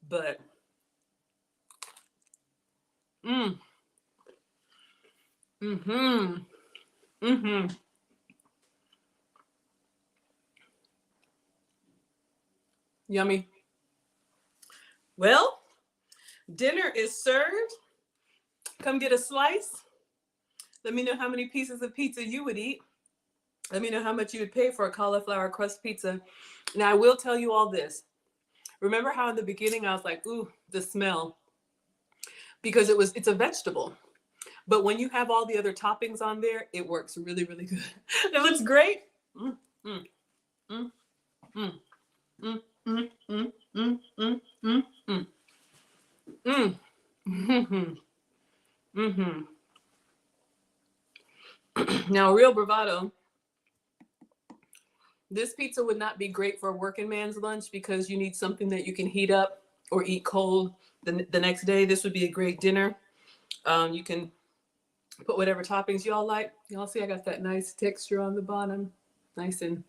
[SPEAKER 1] but mm-hmm. Mm-hmm. Yummy. Well, dinner is served. Come get a slice. Let me know how many pieces of pizza you would eat. Let me know how much you would pay for a cauliflower crust pizza. Now, I will tell you all this. Remember how in the beginning I was like, ooh, the smell, because it's a vegetable. But when you have all the other toppings on there, it works really, really good. It looks great. Mm, mm, mm, mm, mm, mm, mm, mm, mm, mm, mm, mm. Mm-hmm. Mm-hmm. Now, real bravado, this pizza would not be great for a working man's lunch because you need something that you can heat up or eat cold the next day. This would be a great dinner. You can put whatever toppings y'all like. Y'all see I got that nice texture on the bottom. Nice and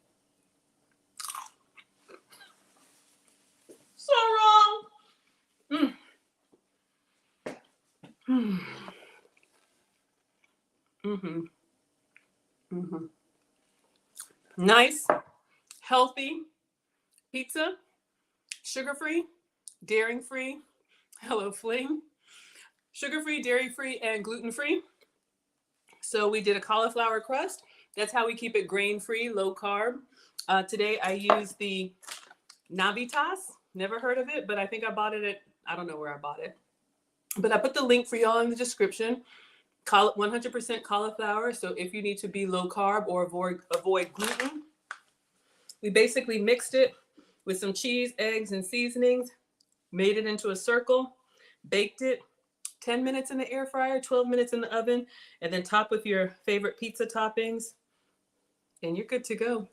[SPEAKER 1] so wrong. Mm. Mm-hmm. Mm-hmm. Nice, healthy pizza, sugar-free, dairy-free. Hello, Fling. Sugar-free, dairy-free, and gluten-free. So we did a cauliflower crust. That's how we keep it grain-free, low carb. Today I used the Navitas. Never heard of it, but I think I bought it at, I don't know where I bought it. But I put the link for y'all in the description. 100% cauliflower. So if you need to be low carb or avoid gluten, we basically mixed it with some cheese, eggs, and seasonings, made it into a circle, baked it 10 minutes in the air fryer, 12 minutes in the oven, and then top with your favorite pizza toppings, and you're good to go.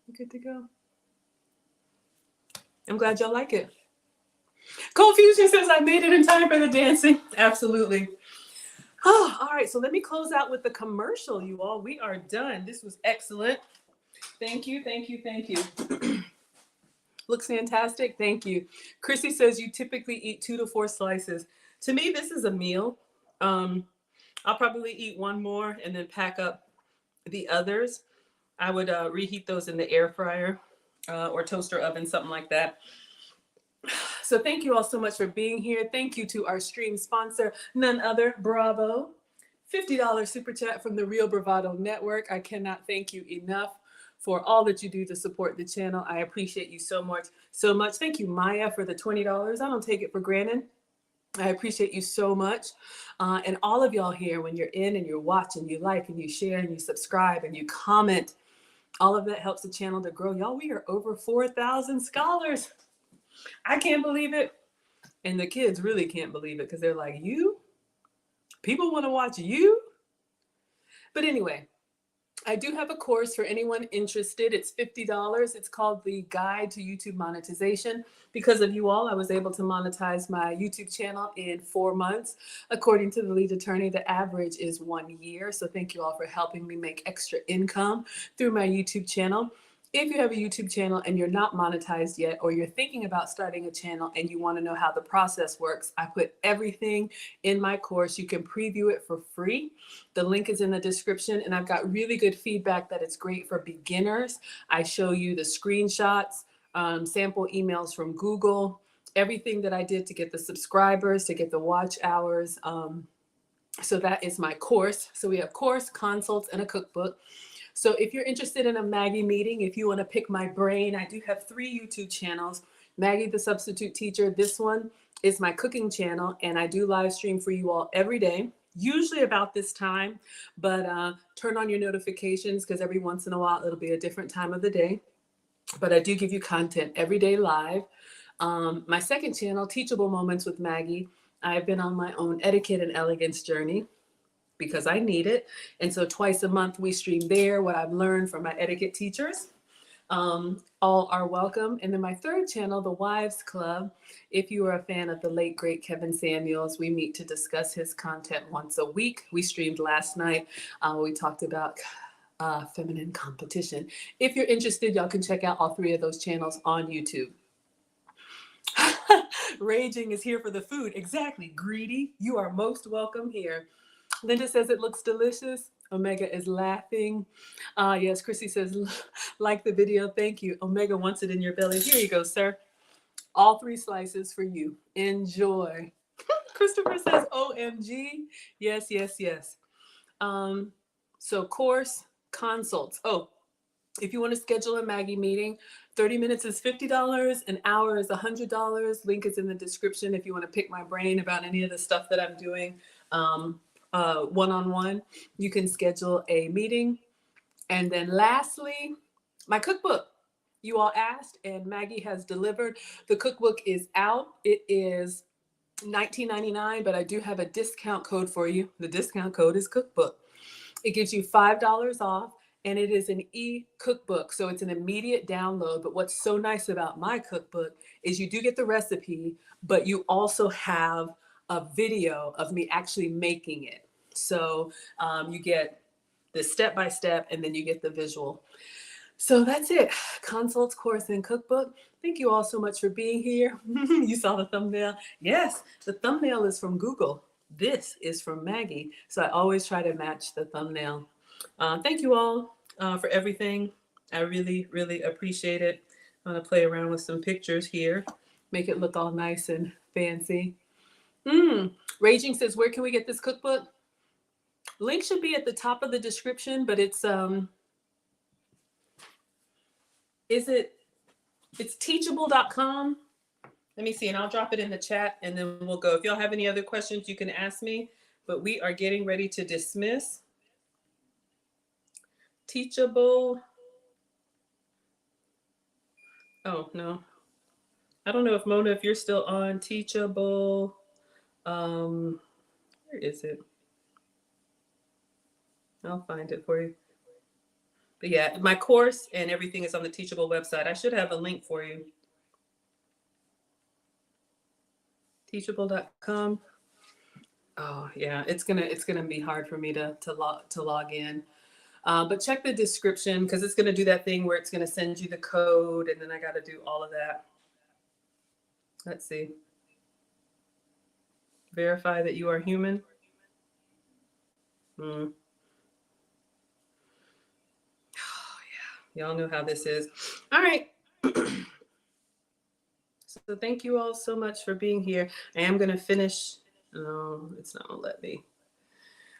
[SPEAKER 1] You're good to go. I'm glad y'all like it. Cold Fusion says I made it in time for the dancing. Absolutely. Oh, all right, so let me close out with the commercial, you all. We are done. This was excellent. Thank you, thank you, thank you. Looks fantastic. Thank you. Chrissy says you typically eat 2 to 4 slices. To me, this is a meal. I'll probably eat one more and then pack up the others. I would reheat those in the air fryer or toaster oven, something like that. So thank you all so much for being here. Thank you to our stream sponsor, none other, Bravo. $50 super chat from the Real Bravado Network. I cannot thank you enough for all that you do to support the channel. I appreciate you so much, so much. Thank you, Maya, for the $20. I don't take it for granted. I appreciate you so much. And all of y'all here, when you're in and you're watching, you like and you share and you subscribe and you comment, all of that helps the channel to grow. Y'all, we are over 4,000 scholars. I can't believe it. And the kids really can't believe it because they're like, you? People want to watch you? But anyway, I do have a course for anyone interested. It's $50. It's called the Guide to YouTube Monetization. Because of you all, I was able to monetize my YouTube channel in 4 months. According to the lead attorney, the average is 1 year. So thank you all for helping me make extra income through my YouTube channel. If you have a YouTube channel and you're not monetized yet, or you're thinking about starting a channel and you want to know how the process works, I put everything in my course. You can preview it for free. The link is in the description, and I've got really good feedback that it's great for beginners. I show you the screenshots, sample emails from Google, everything that I did to get the subscribers, to get the watch hours. So that is my course. So we have course, consults, and a cookbook. So if you're interested in a Maggie meeting, if you want to pick my brain, I do have 3 YouTube channels. Maggie the Substitute Teacher. This one is my cooking channel, and I do live stream for you all every day, usually about this time, but turn on your notifications because every once in a while it'll be a different time of the day. But I do give you content every day live. My second channel, Teachable Moments with Maggie. I've been on my own etiquette and elegance journey. because I need it. And so twice a month we stream there what I've learned from my etiquette teachers. All are welcome. And then my third channel, the Wives Club, if you are a fan of the late great Kevin Samuels, we meet to discuss his content once a week. We streamed last night. We talked about feminine competition. If you're interested, y'all can check out all three of those channels on YouTube. Raging is here for the food. Exactly. Greedy, you are most welcome here. Linda says it looks delicious. Omega is laughing. Yes, Chrissy says, like the video. Thank you. Omega wants it in your belly. Here you go, sir. All 3 slices for you. Enjoy. Christopher says, OMG. Yes, yes, yes. So course consults. Oh, if you want to schedule a Maggie meeting, 30 minutes is $50, an hour is $100. Link is in the description if you want to pick my brain about any of the stuff that I'm doing one-on-one. You can schedule a meeting. And then lastly, my cookbook. You all asked and Maggie has delivered. The cookbook is out. It is $19.99, but I do have a discount code for you. The discount code is cookbook. It gives you $5 off. And it is an e-cookbook, so it's an immediate download. But what's so nice about my cookbook is you do get the recipe, but you also have a video of me actually making it. So you get the step-by-step, and then you get the visual. So that's it. Consults, course, and cookbook. Thank you all so much for being here. You saw the thumbnail? Yes, the thumbnail is from Google. This is from Maggie. So I always try to match the thumbnail. Thank you all for everything. I really, really appreciate it. I'm going to play around with some pictures here, make it look all nice and fancy. Raging says, where can we get this cookbook? Link should be at the top of the description, but it's teachable.com. Let me see, and I'll drop it in the chat and then we'll go. If y'all have any other questions, you can ask me, but we are getting ready to dismiss. Teachable. Oh, no. I don't know if Mona, if you're still on Teachable. Where is it? I'll find it for you. But yeah, my course and everything is on the Teachable website. I should have a link for you. Teachable.com. Oh yeah, it's gonna be hard for me to log in. But check the description because it's gonna do that thing where it's gonna send you the code and then I gotta do all of that. Let's see. Verify that you are human. Oh yeah, y'all know how this is. All right. So thank you all so much for being here. I am gonna finish. No, it's not gonna let me.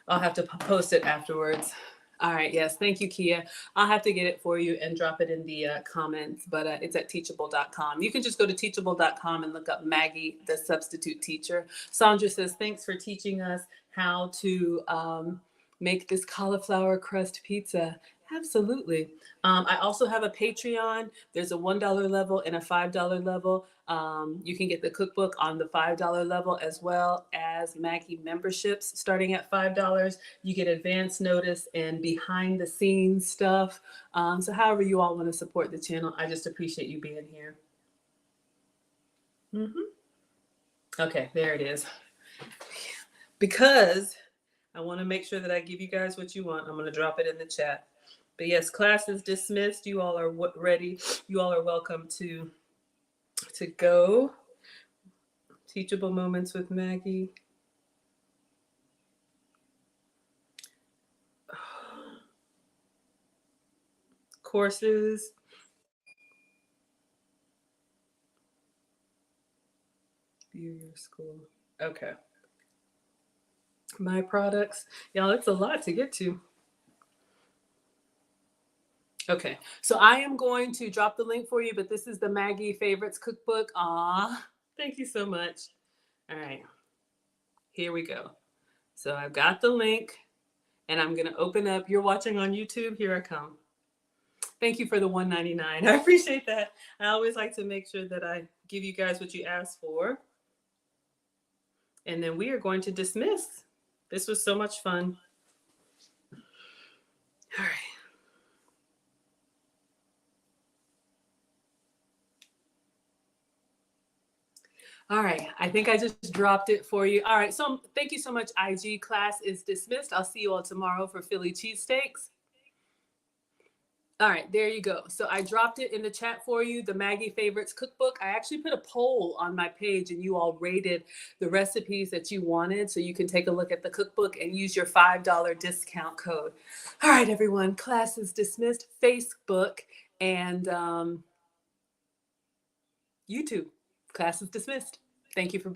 [SPEAKER 1] I'll have to post it afterwards. All right, yes, thank you, Kia. I'll have to get it for you and drop it in the comments, but it's at teachable.com. You can just go to teachable.com and look up Maggie, the substitute teacher. Sandra says, thanks for teaching us how to make this cauliflower crust pizza. Absolutely. I also have a Patreon. There's a $1 level and a $5 level. You can get the cookbook on the $5 level as well as Maggie memberships starting at $5. You get advance notice and behind the scenes stuff. So however you all want to support the channel, I just appreciate you being here. Okay, there it is. Because I want to make sure that I give you guys what you want, I'm going to drop it in the chat. But yes, class is dismissed. You all are ready. You all are welcome to go. Teachable moments with Maggie. Courses. View your school. Okay. My products. Y'all, it's a lot to get to. Okay, so I am going to drop the link for you, but this is the Maggie Favorites Cookbook. Aw, thank you so much. All right, here we go. So I've got the link and I'm gonna open up. You're watching on YouTube, here I come. Thank you for the $1.99. I appreciate that. I always like to make sure that I give you guys what you asked for. And then we are going to dismiss. This was so much fun. All right. All right, I think I just dropped it for you. All right, so thank you so much, IG. Class is dismissed. I'll see you all tomorrow for Philly cheesesteaks. All right, there you go. So I dropped it in the chat for you, the Maggie Favorites Cookbook. I actually put a poll on my page and you all rated the recipes that you wanted. So you can take a look at the cookbook and use your $5 discount code. All right, everyone, class is dismissed. Facebook and YouTube. Class is dismissed. Thank you for